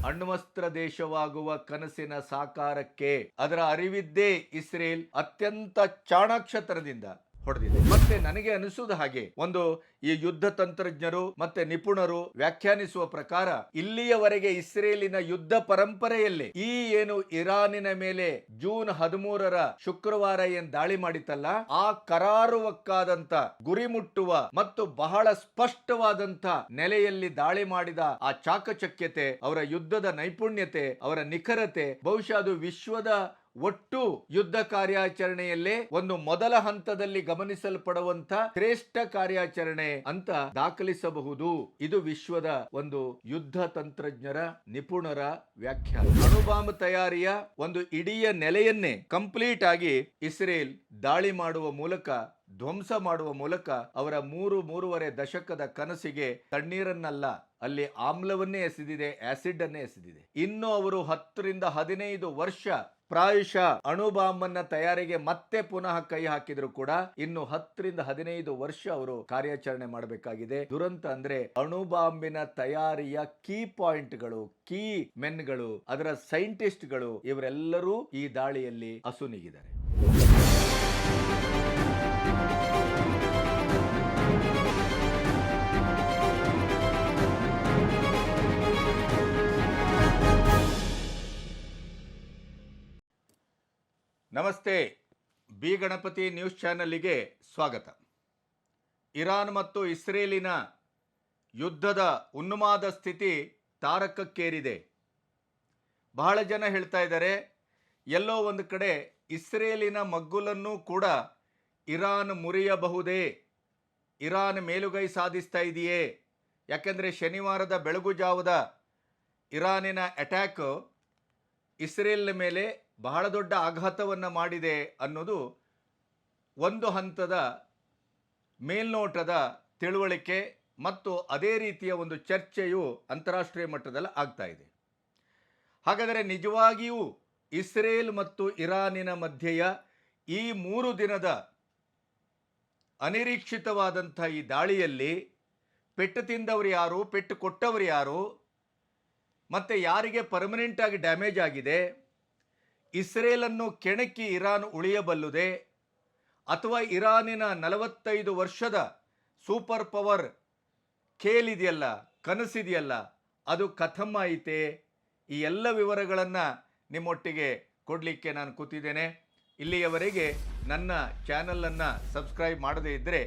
ಅಣ್ವಸ್ತ್ರ ದೇಶವಾಗುವ ಕನಸಿನ ಸಾಕಾರಕ್ಕೆ ಅದರ ಅರಿವಿದ್ದೇ ಇಸ್ರೇಲ್ ಅತ್ಯಂತ ಚಾಣಾಕ್ಷತನದಿಂದ ಹೊಡೆದಿದೆ. ಮತ್ತೆ ನನಗೆ ಅನಿಸುವುದು ಹಾಗೆ, ಒಂದು ಈ ಯುದ್ಧ ತಂತ್ರಜ್ಞರು ಮತ್ತೆ ನಿಪುಣರು ವ್ಯಾಖ್ಯಾನಿಸುವ ಪ್ರಕಾರ ಇಲ್ಲಿಯವರೆಗೆ ಇಸ್ರೇಲಿನ ಯುದ್ಧ ಪರಂಪರೆಯಲ್ಲಿ ಈ ಏನು ಇರಾನಿನ ಮೇಲೆ ಜೂನ್ 13ರ ಶುಕ್ರವಾರ ಏನ್ ದಾಳಿ ಮಾಡಿತಲ್ಲ, ಆ ಕರಾರುವಕ್ಕಾದಂತ ಗುರಿ ಮುಟ್ಟುವ ಮತ್ತು ಬಹಳ ಸ್ಪಷ್ಟವಾದಂತ ನೆಲೆಯಲ್ಲಿ ದಾಳಿ ಮಾಡಿದ ಆ ಚಾಕಚಕ್ಯತೆ, ಅವರ ಯುದ್ಧದ ನೈಪುಣ್ಯತೆ, ಅವರ ನಿಖರತೆ ಬಹುಶಃ ಅದು ವಿಶ್ವದ ಒಟ್ಟು ಯುದ್ಧ ಕಾರ್ಯಾಚರಣೆಯಲ್ಲೇ ಒಂದು ಮೊದಲ ಹಂತದಲ್ಲಿ ಗಮನಿಸಲ್ಪಡುವಂತ ಶ್ರೇಷ್ಠ ಕಾರ್ಯಾಚರಣೆ ಅಂತ ದಾಖಲಿಸಬಹುದು. ಇದು ವಿಶ್ವದ ಒಂದು ಯುದ್ಧ ತಂತ್ರಜ್ಞರ ನಿಪುಣರ ವ್ಯಾಖ್ಯಾನ. ಅಣುಬಾಂಬ್ ತಯಾರಿಯ ಒಂದು ಇಡೀ ನೆಲೆಯನ್ನೇ ಕಂಪ್ಲೀಟ್ ಆಗಿ ಇಸ್ರೇಲ್ ದಾಳಿ ಮಾಡುವ ಮೂಲಕ, ಧ್ವಂಸ ಮಾಡುವ ಮೂಲಕ ಅವರ ಮೂರುವರೆ ದಶಕದ ಕನಸಿಗೆ ತಣ್ಣೀರನ್ನಲ್ಲ, ಅಲ್ಲಿ ಆಮ್ಲವನ್ನೇ ಎಸೆದಿದೆ, ಆಸಿಡ್ ಅನ್ನೇ ಎಸೆದಿದೆ. ಇನ್ನು ಅವರು 10 ರಿಂದ 15 ವರ್ಷ ಪ್ರಾಯಶಃ ಅಣುಬಾಂಬನ್ನ ತಯಾರಿಗೆ ಮತ್ತೆ ಪುನಃ ಕೈ ಹಾಕಿದ್ರು ಕೂಡ ಇನ್ನು 10 ರಿಂದ 15 ವರ್ಷ ಅವರು ಕಾರ್ಯಾಚರಣೆ ಮಾಡಬೇಕಾಗಿದೆ. ದುರಂತ ಅಂದ್ರೆ ಅಣುಬಾಂಬಿನ ತಯಾರಿಯ ಕೀ ಪಾಯಿಂಟ್ಗಳು, ಕೀ ಮೆನ್ಗಳು, ಅದರ ಸೈಂಟಿಸ್ಟ್ಗಳು ಇವರೆಲ್ಲರೂ ಈ ದಾಳಿಯಲ್ಲಿ ಅಸುನೀಗಿದ್ದಾರೆ. ನಮಸ್ತೆ, ಬಿ ಗಣಪತಿ ನ್ಯೂಸ್ ಚಾನೆಲ್ಗೆ ಸ್ವಾಗತ. ಇರಾನ್ ಮತ್ತು ಇಸ್ರೇಲಿನ ಯುದ್ಧದ ಉನ್ಮಾದ ಸ್ಥಿತಿ ತಾರಕಕ್ಕೇರಿದೆ. ಬಹಳ ಜನ ಹೇಳ್ತಾ ಇದ್ದಾರೆ, ಎಲ್ಲೋ ಒಂದು ಕಡೆ ಇಸ್ರೇಲಿನ ಮಗ್ಗುಲನ್ನು ಕೂಡ ಇರಾನ್ ಮುರಿಯಬಹುದೇ, ಇರಾನ್ ಮೇಲುಗೈ ಸಾಧಿಸ್ತಾ ಇದೆಯೇ? ಯಾಕೆಂದರೆ ಶನಿವಾರದ ಬೆಳಗುಜಾವದ ಇರಾನಿನ ಅಟ್ಯಾಕ್ ಇಸ್ರೇಲ್ ಮೇಲೆ ಬಹಳ ದೊಡ್ಡ ಆಘಾತವನ್ನು ಮಾಡಿದೆ ಅನ್ನೋದು ಒಂದು ಹಂತದ ಮೇಲ್ನೋಟದ ತಿಳುವಳಿಕೆ ಮತ್ತು ಅದೇ ರೀತಿಯ ಒಂದು ಚರ್ಚೆಯು ಅಂತಾರಾಷ್ಟ್ರೀಯ ಮಟ್ಟದಲ್ಲಿ ಆಗ್ತಾ ಇದೆ. ಹಾಗಾದರೆ ನಿಜವಾಗಿಯೂ ಇಸ್ರೇಲ್ ಮತ್ತು ಇರಾನಿನ ಮಧ್ಯೆಯ ಈ 3 ದಿನದ ಅನಿರೀಕ್ಷಿತವಾದಂಥ ಈ ದಾಳಿಯಲ್ಲಿ ಪೆಟ್ಟು ತಿಂದವರು ಯಾರು, ಪೆಟ್ಟು ಕೊಟ್ಟವರು ಯಾರು, ಮತ್ತು ಯಾರಿಗೆ ಪರ್ಮನೆಂಟ್ ಆಗಿ ಡ್ಯಾಮೇಜ್ ಆಗಿದೆ? ಇಸ್ರೇಲನ್ನು ಕೆಣಕಿ ಇರಾನ್ ಉಳಿಯಬಲ್ಲುದೇ, ಅಥವಾ ಇರಾನಿನ 45 ವರ್ಷದ ಸೂಪರ್ ಪವರ್ ಖೇಲಿದೆಯಲ್ಲ, ಕನಸಿದೆಯಲ್ಲ, ಅದು ಖತಮ್ ಆಯಿತೆ? ಈ ಎಲ್ಲ ವಿವರಗಳನ್ನು ನಿಮ್ಮೊಟ್ಟಿಗೆ ಕೊಡಲಿಕ್ಕೆ ನಾನು ಕೂತಿದ್ದೇನೆ. ಇಲ್ಲಿಯವರೆಗೆ ನನ್ನ ಚಾನಲನ್ನು ಸಬ್ಸ್ಕ್ರೈಬ್ ಮಾಡದೇ ಇದ್ದರೆ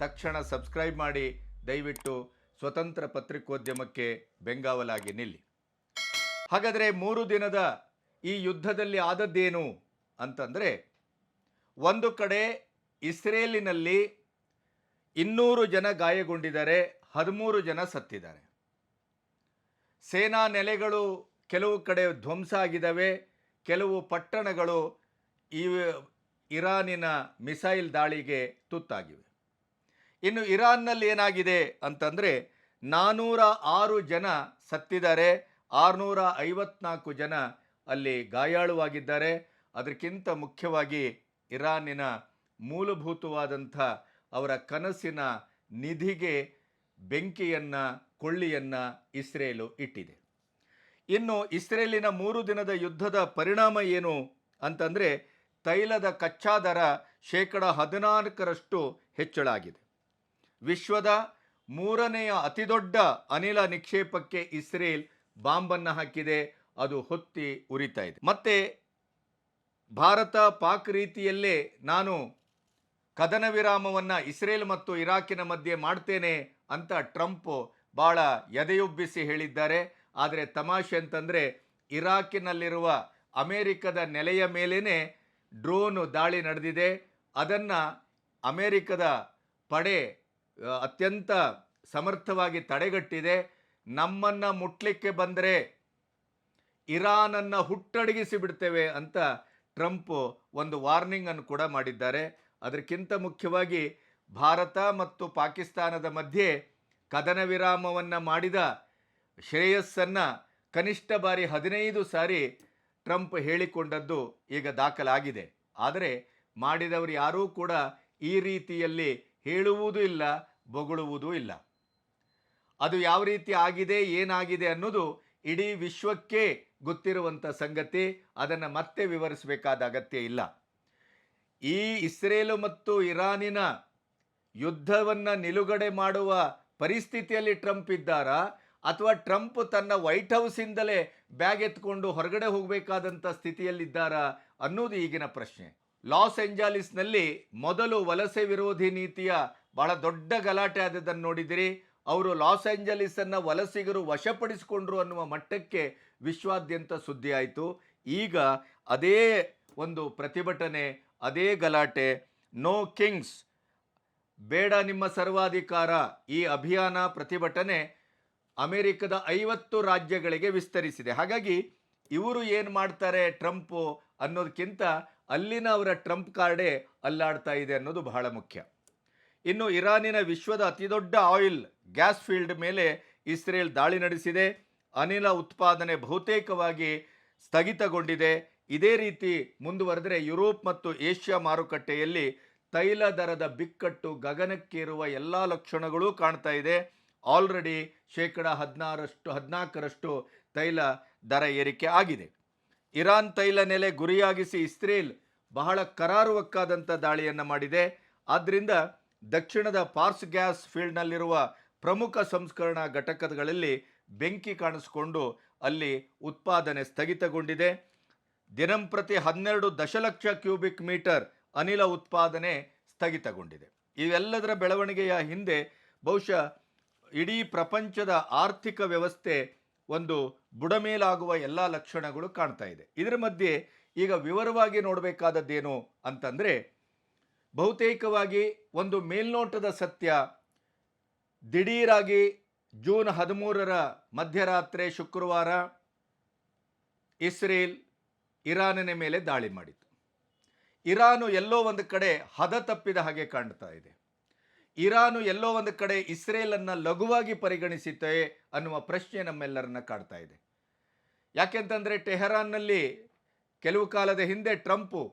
ತಕ್ಷಣ ಸಬ್ಸ್ಕ್ರೈಬ್ ಮಾಡಿ, ದಯವಿಟ್ಟು ಸ್ವತಂತ್ರ ಪತ್ರಿಕೋದ್ಯಮಕ್ಕೆ ಬೆಂಗಾವಲಾಗಿ ನಿಲ್ಲಿ. ಹಾಗಾದರೆ 3 ದಿನದ ಈ ಯುದ್ಧದಲ್ಲಿ ಆದದ್ದೇನು ಅಂತಂದರೆ, ಒಂದು ಕಡೆ ಇಸ್ರೇಲಿನಲ್ಲಿ 200 ಜನ ಗಾಯಗೊಂಡಿದ್ದಾರೆ, 13 ಜನ ಸತ್ತಿದ್ದಾರೆ. ಸೇನಾ ನೆಲೆಗಳು ಕೆಲವು ಕಡೆ ಧ್ವಂಸ ಆಗಿದ್ದಾವೆ, ಕೆಲವು ಪಟ್ಟಣಗಳು ಈ ಇರಾನಿನ ಮಿಸೈಲ್ ದಾಳಿಗೆ ತುತ್ತಾಗಿವೆ. ಇನ್ನು ಇರಾನ್ನಲ್ಲಿ ಏನಾಗಿದೆ ಅಂತಂದರೆ 406 ಜನ ಸತ್ತಿದ್ದಾರೆ, 654 ಜನ ಅಲ್ಲಿ ಗಾಯಾಳುವಾಗಿದ್ದಾರೆ. ಅದಕ್ಕಿಂತ ಮುಖ್ಯವಾಗಿ ಇರಾನಿನ ಮೂಲಭೂತವಾದಂಥ ಅವರ ಕನಸಿನ ನಿಧಿಗೆ ಬೆಂಕಿಯನ್ನು, ಕೊಳ್ಳಿಯನ್ನು ಇಸ್ರೇಲು ಇಟ್ಟಿದೆ. ಇನ್ನು ಇಸ್ರೇಲಿನ 3 ದಿನದ ಯುದ್ಧದ ಪರಿಣಾಮ ಏನು ಅಂತಂದರೆ, ತೈಲದ ಕಚ್ಚಾ ದರ 14% ಹೆಚ್ಚಳ ಆಗಿದೆ. ವಿಶ್ವದ 3ನೇ ಅತಿದೊಡ್ಡ ಅನಿಲ ನಿಕ್ಷೇಪಕ್ಕೆ ಇಸ್ರೇಲ್ ಬಾಂಬನ್ನು ಹಾಕಿದೆ, ಅದು ಹೊತ್ತಿ ಉರಿತಾ ಇದೆ. ಮತ್ತೆ ಭಾರತ ಪಾಕ್ ರೀತಿಯಲ್ಲೇ ನಾನು ಕದನ ವಿರಾಮವನ್ನು ಇಸ್ರೇಲ್ ಮತ್ತು ಇರಾಕಿನ ಮಧ್ಯೆ ಮಾಡ್ತೇನೆ ಅಂತ ಟ್ರಂಪ್ ಭಾಳ ಎದೆಯುಬ್ಬಿಸಿ ಹೇಳಿದ್ದಾರೆ. ಆದರೆ ತಮಾಷೆ ಅಂತಂದರೆ, ಇರಾಕಿನಲ್ಲಿರುವ ಅಮೇರಿಕದ ನೆಲೆಯ ಮೇಲೇ ಡ್ರೋನ್ ದಾಳಿ ನಡೆದಿದೆ. ಅದನ್ನು ಅಮೇರಿಕದ ಪಡೆ ಅತ್ಯಂತ ಸಮರ್ಥವಾಗಿ ತಡೆಗಟ್ಟಿದೆ. ನಮ್ಮನ್ನು ಮುಟ್ಲಿಕ್ಕೆ ಬಂದರೆ ಇರಾನನ್ನು ಹುಟ್ಟಡಗಿಸಿ ಬಿಡ್ತೇವೆ ಅಂತ ಟ್ರಂಪ್ ಒಂದು ವಾರ್ನಿಂಗ್ ಅನ್ನು ಕೂಡ ಮಾಡಿದ್ದಾರೆ. ಅದಕ್ಕಿಂತ ಮುಖ್ಯವಾಗಿ ಭಾರತ ಮತ್ತು ಪಾಕಿಸ್ತಾನದ ಮಧ್ಯೆ ಕದನ ವಿರಾಮವನ್ನು ಮಾಡಿದ ಶ್ರೇಯಸ್ಸನ್ನು ಕನಿಷ್ಠ ಬಾರಿ 15 ಸಾರಿ ಟ್ರಂಪ್ ಹೇಳಿಕೊಂಡದ್ದು ಈಗ ದಾಖಲಾಗಿದೆ. ಆದರೆ ಮಾಡಿದವರು ಯಾರೂ ಕೂಡ ಈ ರೀತಿಯಲ್ಲಿ ಹೇಳುವುದೂ ಇಲ್ಲ, ಬೊಗಳುವುದೂ ಇಲ್ಲ. ಅದು ಯಾವ ರೀತಿ ಆಗಿದೆ, ಏನಾಗಿದೆ ಅನ್ನೋದು ಇಡೀ ವಿಶ್ವಕ್ಕೆ ಗೊತ್ತಿರುವಂಥ ಸಂಗತಿ, ಅದನ್ನು ಮತ್ತೆ ವಿವರಿಸಬೇಕಾದ ಅಗತ್ಯ ಇಲ್ಲ. ಈ ಇಸ್ರೇಲು ಮತ್ತು ಇರಾನಿನ ಯುದ್ಧವನ್ನು ನಿಲುಗಡೆ ಮಾಡುವ ಪರಿಸ್ಥಿತಿಯಲ್ಲಿ ಟ್ರಂಪ್ ಇದ್ದಾರಾ, ಅಥವಾ ಟ್ರಂಪ್ ತನ್ನ ವೈಟ್ ಹೌಸಿಂದಲೇ ಬ್ಯಾಗ್ ಎತ್ಕೊಂಡು ಹೊರಗಡೆ ಹೋಗಬೇಕಾದಂಥ ಸ್ಥಿತಿಯಲ್ಲಿದ್ದಾರಾ ಅನ್ನೋದು ಈಗಿನ ಪ್ರಶ್ನೆ. ಲಾಸ್ ಏಂಜಲೀಸ್ನಲ್ಲಿ ಮೊದಲು ವಲಸೆ ವಿರೋಧಿ ನೀತಿಯ ಬಹಳ ದೊಡ್ಡ ಗಲಾಟೆ ಆದದ್ದನ್ನು ನೋಡಿದಿರಿ. ಅವರು ಲಾಸ್ ಏಂಜಲೀಸನ್ನು ವಲಸಿಗರು ವಶಪಡಿಸಿಕೊಂಡ್ರು ಅನ್ನುವ ಮಟ್ಟಕ್ಕೆ ವಿಶ್ವಾದ್ಯಂತ ಸುದ್ದಿ ಆಯಿತು. ಈಗ ಅದೇ ಒಂದು ಪ್ರತಿಭಟನೆ, ಅದೇ ಗಲಾಟೆ, ನೋ ಕಿಂಗ್ಸ್, ಬೇಡ ನಿಮ್ಮ ಸರ್ವಾಧಿಕಾರ, ಈ ಅಭಿಯಾನ ಪ್ರತಿಭಟನೆ ಅಮೆರಿಕದ 50 ರಾಜ್ಯಗಳಿಗೆ ವಿಸ್ತರಿಸಿದೆ. ಹಾಗಾಗಿ ಇವರು ಏನು ಮಾಡ್ತಾರೆ ಟ್ರಂಪು ಅನ್ನೋದಕ್ಕಿಂತ ಅಲ್ಲಿನ ಅವರ ಟ್ರಂಪ್ ಕಾರ್ಡೇ ಅಲ್ಲಾಡ್ತಾ ಇದೆ ಅನ್ನೋದು ಬಹಳ ಮುಖ್ಯ. ಇನ್ನು ಇರಾನಿನ ವಿಶ್ವದ ಅತಿದೊಡ್ಡ ಆಯಿಲ್ ಗ್ಯಾಸ್ ಫೀಲ್ಡ್ ಮೇಲೆ ಇಸ್ರೇಲ್ ದಾಳಿ ನಡೆಸಿದೆ. ಅನಿಲ ಉತ್ಪಾದನೆ ಬಹುತೇಕವಾಗಿ ಸ್ಥಗಿತಗೊಂಡಿದೆ. ಇದೇ ರೀತಿ ಮುಂದುವರೆದರೆ ಯುರೋಪ್ ಮತ್ತು ಏಷ್ಯಾ ಮಾರುಕಟ್ಟೆಯಲ್ಲಿ ತೈಲ ದರದ ಬಿಕ್ಕಟ್ಟು ಗಗನಕ್ಕೇರುವ ಎಲ್ಲ ಲಕ್ಷಣಗಳೂ ಕಾಣ್ತಾ ಇದೆ. ಆಲ್ರೆಡಿ 14% ತೈಲ ದರ ಏರಿಕೆ ಆಗಿದೆ. ಇರಾನ್ ತೈಲ ನೆಲೆ ಗುರಿಯಾಗಿಸಿ ಇಸ್ರೇಲ್ ಬಹಳ ಕರಾರುವಕ್ಕಾದಂಥ ದಾಳಿಯನ್ನು ಮಾಡಿದೆ. ಆದ್ದರಿಂದ ದಕ್ಷಿಣದ ಪಾರ್ಸ್ ಗ್ಯಾಸ್ ಫೀಲ್ಡ್ನಲ್ಲಿರುವ ಪ್ರಮುಖ ಸಂಸ್ಕರಣಾ ಘಟಕಗಳಲ್ಲಿ ಬೆಂಕಿ ಕಾಣಿಸಿಕೊಂಡು ಅಲ್ಲಿ ಉತ್ಪಾದನೆ ಸ್ಥಗಿತಗೊಂಡಿದೆ. ದಿನಂಪ್ರತಿ 12 ದಶಲಕ್ಷ ಕ್ಯೂಬಿಕ್ ಮೀಟರ್ ಅನಿಲ ಉತ್ಪಾದನೆ ಸ್ಥಗಿತಗೊಂಡಿದೆ. ಇವೆಲ್ಲದರ ಬೆಳವಣಿಗೆಯ ಹಿಂದೆ ಬಹುಶಃ ಇಡೀ ಪ್ರಪಂಚದ ಆರ್ಥಿಕ ವ್ಯವಸ್ಥೆ ಒಂದು ಬುಡಮೇಲಾಗುವ ಎಲ್ಲ ಲಕ್ಷಣಗಳು ಕಾಣ್ತಾ ಇದೆ. ಇದರ ಮಧ್ಯೆ ಈಗ ವಿವರವಾಗಿ ನೋಡಬೇಕಾದದ್ದೇನು ಅಂತಂದರೆ, ಬಹುತೇಕವಾಗಿ ಒಂದು ಮೇಲ್ನೋಟದ ಸತ್ಯ, ದಿಢೀರಾಗಿ ಜೂನ್ 13ರ ಮಧ್ಯರಾತ್ರಿ ಶುಕ್ರವಾರ ಇಸ್ರೇಲ್ ಇರಾನಿನ ಮೇಲೆ ದಾಳಿ ಮಾಡಿತು. ಇರಾನು ಎಲ್ಲೋ ಒಂದು ಕಡೆ ಹದ ತಪ್ಪಿದ ಹಾಗೆ ಕಾಣ್ತಾ ಇದೆ. ಇರಾನು ಎಲ್ಲೋ ಒಂದು ಕಡೆ ಇಸ್ರೇಲನ್ನು ಲಘುವಾಗಿ ಪರಿಗಣಿಸುತ್ತೆ ಅನ್ನುವ ಪ್ರಶ್ನೆ ನಮ್ಮೆಲ್ಲರನ್ನ ಕಾಡ್ತಾ ಇದೆ. ಯಾಕೆಂತಂದರೆ ಟೆಹರಾನ್ನಲ್ಲಿ ಕೆಲವು ಕಾಲದ ಹಿಂದೆ ಟ್ರಂಪು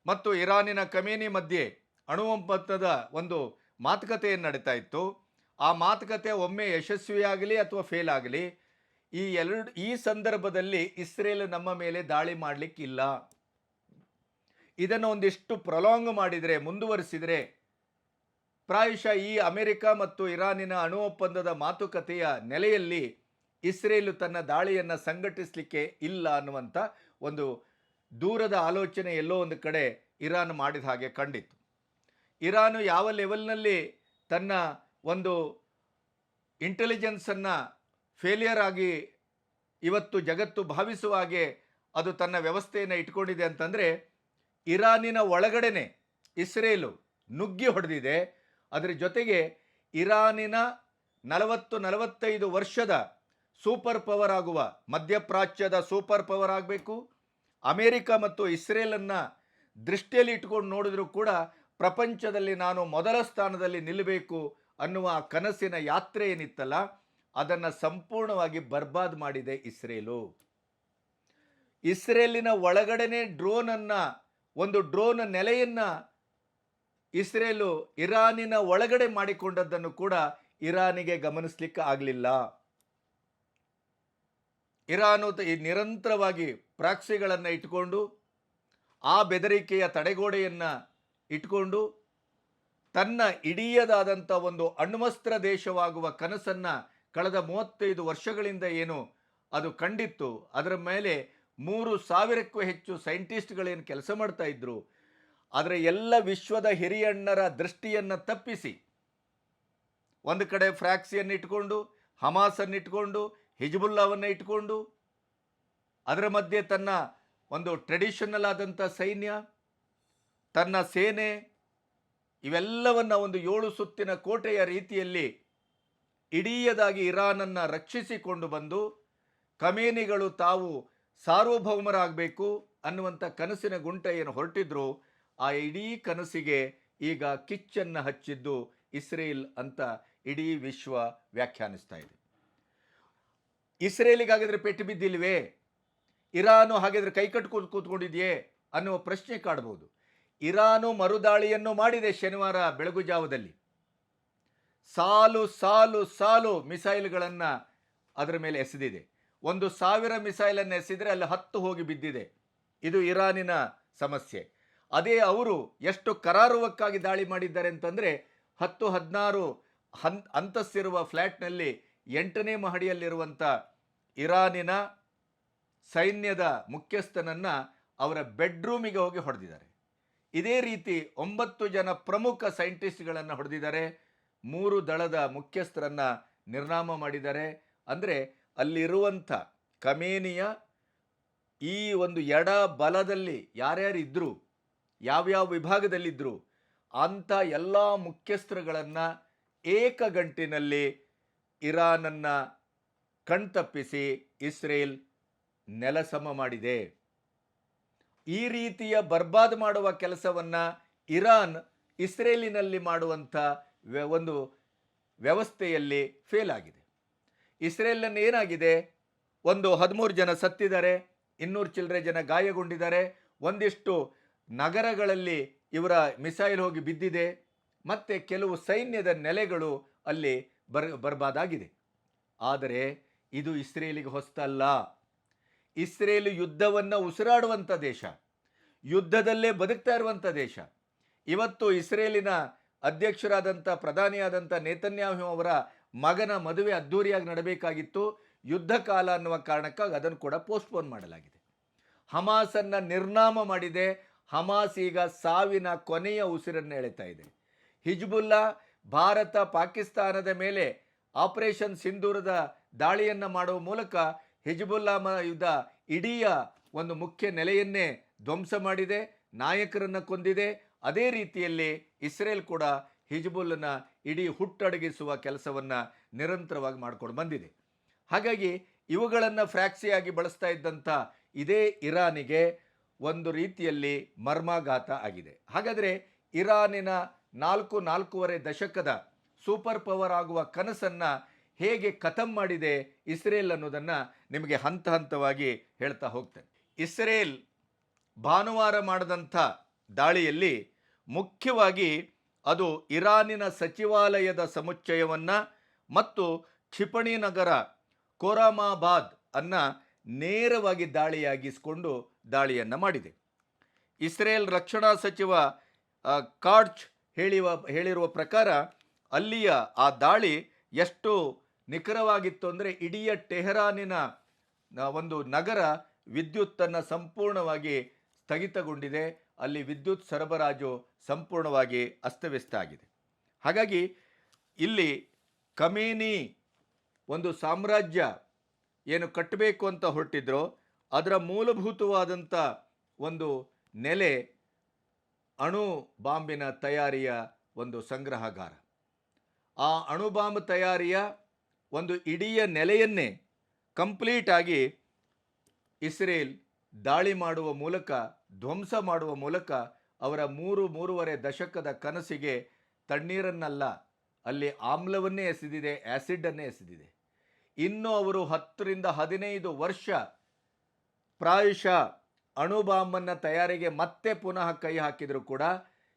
ಮತ್ತು ಇರಾನಿನ ಖಮೇನಿ ಮಧ್ಯೆ ಅಣು ಒಪ್ಪಂದದ ಒಂದು ಮಾತುಕತೆಯನ್ನು ನಡೀತಾ ಇತ್ತು. ಆ ಮಾತುಕತೆ ಒಮ್ಮೆ ಯಶಸ್ವಿಯಾಗಲಿ ಅಥವಾ ಫೇಲ್ ಆಗಲಿ, ಈ ಸಂದರ್ಭದಲ್ಲಿ ಇಸ್ರೇಲ್ ನಮ್ಮ ಮೇಲೆ ದಾಳಿ ಮಾಡಲಿಕ್ಕಿಲ್ಲ. ಇದನ್ನು ಒಂದಿಷ್ಟು ಪ್ರೊಲಾಂಗ್ ಮಾಡಿದರೆ, ಮುಂದುವರಿಸಿದರೆ ಪ್ರಾಯಶಃ ಈ ಅಮೆರಿಕ ಮತ್ತು ಇರಾನಿನ ಅಣು ಒಪ್ಪಂದದ ಮಾತುಕತೆಯ ನೆಲೆಯಲ್ಲಿ ಇಸ್ರೇಲು ತನ್ನ ದಾಳಿಯನ್ನು ಸಂಘಟಿಸಲಿಕ್ಕೆ ಇಲ್ಲ ಅನ್ನುವಂಥ ಒಂದು ದೂರದ ಆಲೋಚನೆ ಎಲ್ಲೋ ಒಂದು ಕಡೆ ಇರಾನ್ ಮಾಡಿದ ಹಾಗೆ ಕಂಡಿತ್ತು. ಇರಾನು ಯಾವ ಲೆವೆಲ್ನಲ್ಲಿ ತನ್ನ ಒಂದು ಇಂಟೆಲಿಜೆನ್ಸನ್ನು ಫೇಲಿಯರ್ ಆಗಿ ಇವತ್ತು ಜಗತ್ತು ಭಾವಿಸುವ ಹಾಗೆ ಅದು ತನ್ನ ವ್ಯವಸ್ಥೆಯನ್ನು ಇಟ್ಕೊಂಡಿದೆ ಅಂತಂದರೆ, ಇರಾನಿನ ಒಳಗಡೆನೆ ಇಸ್ರೇಲು ನುಗ್ಗಿ ಹೊಡೆದಿದೆ. ಅದರ ಜೊತೆಗೆ ಇರಾನಿನ 40-45 ವರ್ಷದ ಸೂಪರ್ ಪವರ್ ಆಗುವ, ಮಧ್ಯಪ್ರಾಚ್ಯದ ಸೂಪರ್ ಪವರ್ ಆಗಬೇಕು, ಅಮೇರಿಕ ಮತ್ತು ಇಸ್ರೇಲನ್ನು ದೃಷ್ಟಿಯಲ್ಲಿ ಇಟ್ಕೊಂಡು ನೋಡಿದ್ರೂ ಕೂಡ ಪ್ರಪಂಚದಲ್ಲಿ ನಾನು ಮೊದಲ ಸ್ಥಾನದಲ್ಲಿ ನಿಲ್ಲಬೇಕು ಅನ್ನುವ ಕನಸಿನ ಯಾತ್ರೆ ಏನಿತ್ತಲ್ಲ, ಅದನ್ನು ಸಂಪೂರ್ಣವಾಗಿ ಬರ್ಬಾದ್ ಮಾಡಿದೆ ಇಸ್ರೇಲು. ಇಸ್ರೇಲಿನ ಒಳಗಡೆನೆ ಒಂದು ಡ್ರೋನ್ ನೆಲೆಯನ್ನು ಇಸ್ರೇಲು ಇರಾನಿನ ಒಳಗಡೆ ಮಾಡಿಕೊಂಡದ್ದನ್ನು ಕೂಡ ಇರಾನಿಗೆ ಗಮನಿಸಲಿಕ್ಕೆ ಆಗಲಿಲ್ಲ. ಇರಾನು ನಿರಂತರವಾಗಿ ಪ್ರಾಕ್ಸಿಗಳನ್ನು ಇಟ್ಕೊಂಡು, ಆ ಬೆದರಿಕೆಯ ತಡೆಗೋಡೆಯನ್ನು ಇಟ್ಕೊಂಡು ತನ್ನ ಇಡೀಯದಾದಂಥ ಒಂದು ಅಣ್ವಸ್ತ್ರ ದೇಶವಾಗುವ ಕನಸನ್ನು ಕಳೆದ 35 ವರ್ಷಗಳಿಂದ ಏನು ಅದು ಕಂಡಿತ್ತು, ಅದರ ಮೇಲೆ 3,000ಕ್ಕೂ ಹೆಚ್ಚು ಸೈಂಟಿಸ್ಟ್ಗಳೇನು ಕೆಲಸ ಮಾಡ್ತಾ ಇದ್ರು, ಅದರ ಎಲ್ಲ ವಿಶ್ವದ ಹಿರಿಯಣ್ಣರ ದೃಷ್ಟಿಯನ್ನು ತಪ್ಪಿಸಿ ಒಂದು ಕಡೆ ಫ್ರಾಕ್ಸಿಯನ್ನು ಇಟ್ಕೊಂಡು, ಹಮಾಸನ್ನು ಇಟ್ಕೊಂಡು, ಹಿಜ್ಬುಲ್ಲಾವನ್ನು ಇಟ್ಕೊಂಡು, ಅದರ ಮಧ್ಯೆ ತನ್ನ ಒಂದು ಟ್ರೆಡಿಷನಲ್ ಆದಂಥ ಸೈನ್ಯ, ತನ್ನ ಸೇನೆ, ಇವೆಲ್ಲವನ್ನು ಒಂದು 7 ಸುತ್ತಿನ ಕೋಟೆಯ ರೀತಿಯಲ್ಲಿ ಇಡೀಯದಾಗಿ ಇರಾನನ್ನು ರಕ್ಷಿಸಿಕೊಂಡು ಬಂದು, ಖಮೇನಿಗಳು ತಾವು ಸಾರ್ವಭೌಮರಾಗಬೇಕು ಅನ್ನುವಂಥ ಕನಸಿನ ಗುಂಟ ಏನು ಹೊರಟಿದ್ರು, ಆ ಇಡೀ ಕನಸಿಗೆ ಈಗ ಕಿಚ್ಚನ್ನು ಹಚ್ಚಿದ್ದು ಇಸ್ರೇಲ್ ಅಂತ ಇಡೀ ವಿಶ್ವ ವ್ಯಾಖ್ಯಾನಿಸ್ತಾ ಇದೆ. ಇಸ್ರೇಲಿಗಾಗಿದ್ರೆ ಪೆಟ್ಟು ಬಿದ್ದಿಲ್ವೇ, ಇರಾನು ಹಾಗಿದ್ರೆ ಕೈಕಟ್ಟು ಕೂತ್ಕೊಂಡಿದೆಯೇ ಅನ್ನುವ ಪ್ರಶ್ನೆ ಕಾಡಬಹುದು. ಇರಾನು ಮರುದಾಳಿಯನ್ನು ಮಾಡಿದೆ. ಶನಿವಾರ ಬೆಳಗುಜಾವದಲ್ಲಿ ಸಾಲು ಸಾಲು ಸಾಲು ಮಿಸೈಲ್ಗಳನ್ನು ಅದರ ಮೇಲೆ ಎಸೆದಿದೆ. 1,000 ಮಿಸೈಲನ್ನು ಎಸೆದರೆ ಅಲ್ಲಿ 10 ಹೋಗಿ ಬಿದ್ದಿದೆ. ಇದು ಇರಾನಿನ ಸಮಸ್ಯೆ. ಅದೇ ಅವರು ಎಷ್ಟು ಕರಾರುವಕ್ಕಾಗಿ ದಾಳಿ ಮಾಡಿದ್ದಾರೆ ಅಂತಂದರೆ 10-16 ಅಂತಸ್ತಿರುವ ಫ್ಲ್ಯಾಟ್ನಲ್ಲಿ 8ನೇ ಮಹಡಿಯಲ್ಲಿರುವಂಥ ಇರಾನಿನ ಸೈನ್ಯದ ಮುಖ್ಯಸ್ಥನನ್ನು ಅವರ ಬೆಡ್ರೂಮಿಗೆ ಹೋಗಿ ಹೊಡೆದಿದ್ದಾರೆ. ಇದೇ ರೀತಿ 9 ಜನ ಪ್ರಮುಖ ಸೈಂಟಿಸ್ಟ್ಗಳನ್ನು ಹೊಡೆದಿದ್ದಾರೆ. 3 ದಳದ ಮುಖ್ಯಸ್ಥರನ್ನು ನಿರ್ನಾಮ ಮಾಡಿದ್ದಾರೆ. ಅಂದರೆ ಅಲ್ಲಿರುವಂಥ ಖಮೇನಿಯ ಈ ಒಂದು ಎಡ ಬಲದಲ್ಲಿ ಯಾರ್ಯಾರಿದ್ದರು, ಯಾವ್ಯಾವ ವಿಭಾಗದಲ್ಲಿದ್ದರು ಅಂಥ ಎಲ್ಲ ಮುಖ್ಯಸ್ಥರುಗಳನ್ನು ಏಕಗಂಟಿನಲ್ಲಿ ಇರಾನನ್ನು ಕಣ್ತಪ್ಪಿಸಿ ಇಸ್ರೇಲ್ ನೆಲಸಮ ಮಾಡಿದೆ. ಈ ರೀತಿಯ ಬರ್ಬಾದ್ ಮಾಡುವ ಕೆಲಸವನ್ನು ಇರಾನ್ ಇಸ್ರೇಲಿನಲ್ಲಿ ಮಾಡುವಂಥ ಒಂದು ವ್ಯವಸ್ಥೆಯಲ್ಲಿ ಫೇಲ್ ಆಗಿದೆ. ಇಸ್ರೇಲನ್ನು ಏನಾಗಿದೆ, 13 ಜನ ಸತ್ತಿದ್ದಾರೆ, 200 ಚಿಲ್ಲರೆ ಜನ ಗಾಯಗೊಂಡಿದ್ದಾರೆ, ಒಂದಿಷ್ಟು ನಗರಗಳಲ್ಲಿ ಇವರ ಮಿಸೈಲ್ ಹೋಗಿ ಬಿದ್ದಿದೆ, ಮತ್ತು ಕೆಲವು ಸೈನ್ಯದ ನೆಲೆಗಳು ಅಲ್ಲಿ ಬರ್ಬಾದಾಗಿದೆ. ಆದರೆ ಇದು ಇಸ್ರೇಲಿಗೆ ಹೊಸ್ತಲ್ಲ. ಇಸ್ರೇಲ್ ಯುದ್ಧವನ್ನು ಉಸಿರಾಡುವಂಥ ದೇಶ, ಯುದ್ಧದಲ್ಲೇ ಬದುಕ್ತಾ ಇರುವಂಥ ದೇಶ. ಇವತ್ತು ಇಸ್ರೇಲಿನ ಅಧ್ಯಕ್ಷರಾದಂಥ ಪ್ರಧಾನಿಯಾದಂಥ ನೇತನ್ಯಾಹು ಅವರ ಮಗನ ಮದುವೆ ಅದ್ಧೂರಿಯಾಗಿ ನಡೆಯಬೇಕಾಗಿತ್ತು. ಯುದ್ಧ ಕಾಲ ಅನ್ನುವ ಕಾರಣಕ್ಕಾಗಿ ಅದನ್ನು ಕೂಡ ಪೋಸ್ಟ್ಪೋನ್ ಮಾಡಲಾಗಿದೆ. ಹಮಾಸನ್ನು ನಿರ್ನಾಮ ಮಾಡಿದೆ. ಹಮಾಸ್ ಈಗ ಸಾವಿನ ಕೊನೆಯ ಉಸಿರನ್ನು ಎಳೆತಾ ಇದೆ. ಹಿಜ್ಬುಲ್ಲಾ ಭಾರತ ಪಾಕಿಸ್ತಾನದ ಮೇಲೆ ಆಪರೇಷನ್ ಸಿಂಧೂರದ ದಾಳಿಯನ್ನು ಮಾಡುವ ಮೂಲಕ ಹಿಜ್ಬುಲ್ಲಾ ಇಡೀ ಒಂದು ಮುಖ್ಯ ನೆಲೆಯನ್ನೇ ಧ್ವಂಸ ಮಾಡಿದೆ, ನಾಯಕರನ್ನು ಕೊಂದಿದೆ. ಅದೇ ರೀತಿಯಲ್ಲಿ ಇಸ್ರೇಲ್ ಕೂಡ ಹಿಜ್ಬುಲ್ಲನ ಇಡೀ ಹುಟ್ಟಡಗಿಸುವ ಕೆಲಸವನ್ನು ನಿರಂತರವಾಗಿ ಮಾಡ್ಕೊಂಡು ಬಂದಿದೆ. ಹಾಗಾಗಿ ಇವುಗಳನ್ನು ಫ್ರಾಕ್ಸಿಯಾಗಿ ಬಳಸ್ತಾ ಇದ್ದಂಥ ಇದೇ ಇರಾನಿಗೆ ಒಂದು ರೀತಿಯಲ್ಲಿ ಮರ್ಮಾಘಾತ ಆಗಿದೆ. ಹಾಗಾದರೆ ಇರಾನಿನ 4-4.5 ದಶಕದ ಸೂಪರ್ ಪವರ್ ಆಗುವ ಕನಸನ್ನು ಹೇಗೆ ಖತಮ್ ಮಾಡಿದೆ ಇಸ್ರೇಲ್ ಅನ್ನೋದನ್ನು ನಿಮಗೆ ಹಂತ ಹಂತವಾಗಿ ಹೇಳ್ತಾ ಹೋಗ್ತೇನೆ. ಇಸ್ರೇಲ್ ಭಾನುವಾರ ಮಾಡಿದಂಥ ದಾಳಿಯಲ್ಲಿ ಮುಖ್ಯವಾಗಿ ಅದು ಇರಾನಿನ ಸಚಿವಾಲಯದ ಸಮುಚ್ಚಯವನ್ನು ಮತ್ತು ಕ್ಷಿಪಣಿ ನಗರ ಖೋರಾಮಾಬಾದ್ ಅನ್ನು ನೇರವಾಗಿ ದಾಳಿಯಾಗಿಸಿಕೊಂಡು ದಾಳಿಯನ್ನು ಮಾಡಿದೆ. ಇಸ್ರೇಲ್ ರಕ್ಷಣಾ ಸಚಿವ ಕಾಡ್ಜ್ ಹೇಳಿರುವ ಪ್ರಕಾರ ಅಲ್ಲಿಯ ಆ ದಾಳಿ ಎಷ್ಟು ನಿಖರವಾಗಿತ್ತು ಅಂದರೆ ಇಡೀ ಟೆಹರಾನಿನ ಒಂದು ನಗರ ವಿದ್ಯುತ್ತನ್ನು ಸಂಪೂರ್ಣವಾಗಿ ಸ್ಥಗಿತಗೊಂಡಿದೆ. ಅಲ್ಲಿ ವಿದ್ಯುತ್ ಸರಬರಾಜು ಸಂಪೂರ್ಣವಾಗಿ ಅಸ್ತವ್ಯಸ್ತ ಆಗಿದೆ. ಹಾಗಾಗಿ ಇಲ್ಲಿ ಖಮೇನಿ ಒಂದು ಸಾಮ್ರಾಜ್ಯ ಏನು ಕಟ್ಟಬೇಕು ಅಂತ ಹೊರಟಿದ್ರೋ ಅದರ ಮೂಲಭೂತವಾದಂಥ ಒಂದು ನೆಲೆ ಅಣು ಬಾಂಬಿನ ತಯಾರಿಯ ಒಂದು ಸಂಗ್ರಹಗಾರ. ಆ ಅಣು ಬಾಂಬ್ ತಯಾರಿಯ ಒಂದು ಇಡೀ ನೆಲೆಯನ್ನೇ ಕಂಪ್ಲೀಟ್ ಆಗಿ ಇಸ್ರೇಲ್ ದಾಳಿ ಮಾಡುವ ಮೂಲಕ, ಧ್ವಂಸ ಮಾಡುವ ಮೂಲಕ ಅವರ 3-3.5 ದಶಕದ ಕನಸಿಗೆ ತಣ್ಣೀರನ್ನಲ್ಲ, ಅಲ್ಲಿ ಆಮ್ಲವನ್ನೇ ಎಸೆದಿದೆ, ಆ್ಯಸಿಡನ್ನೇ ಎಸೆದಿದೆ. ಇನ್ನು ಅವರು 10-15 ವರ್ಷ ಪ್ರಾಯಶಃ ಅಣು ಬಾಂಬನ್ನು ತಯಾರಿಗೆ ಮತ್ತೆ ಪುನಃ ಕೈ ಹಾಕಿದರೂ ಕೂಡ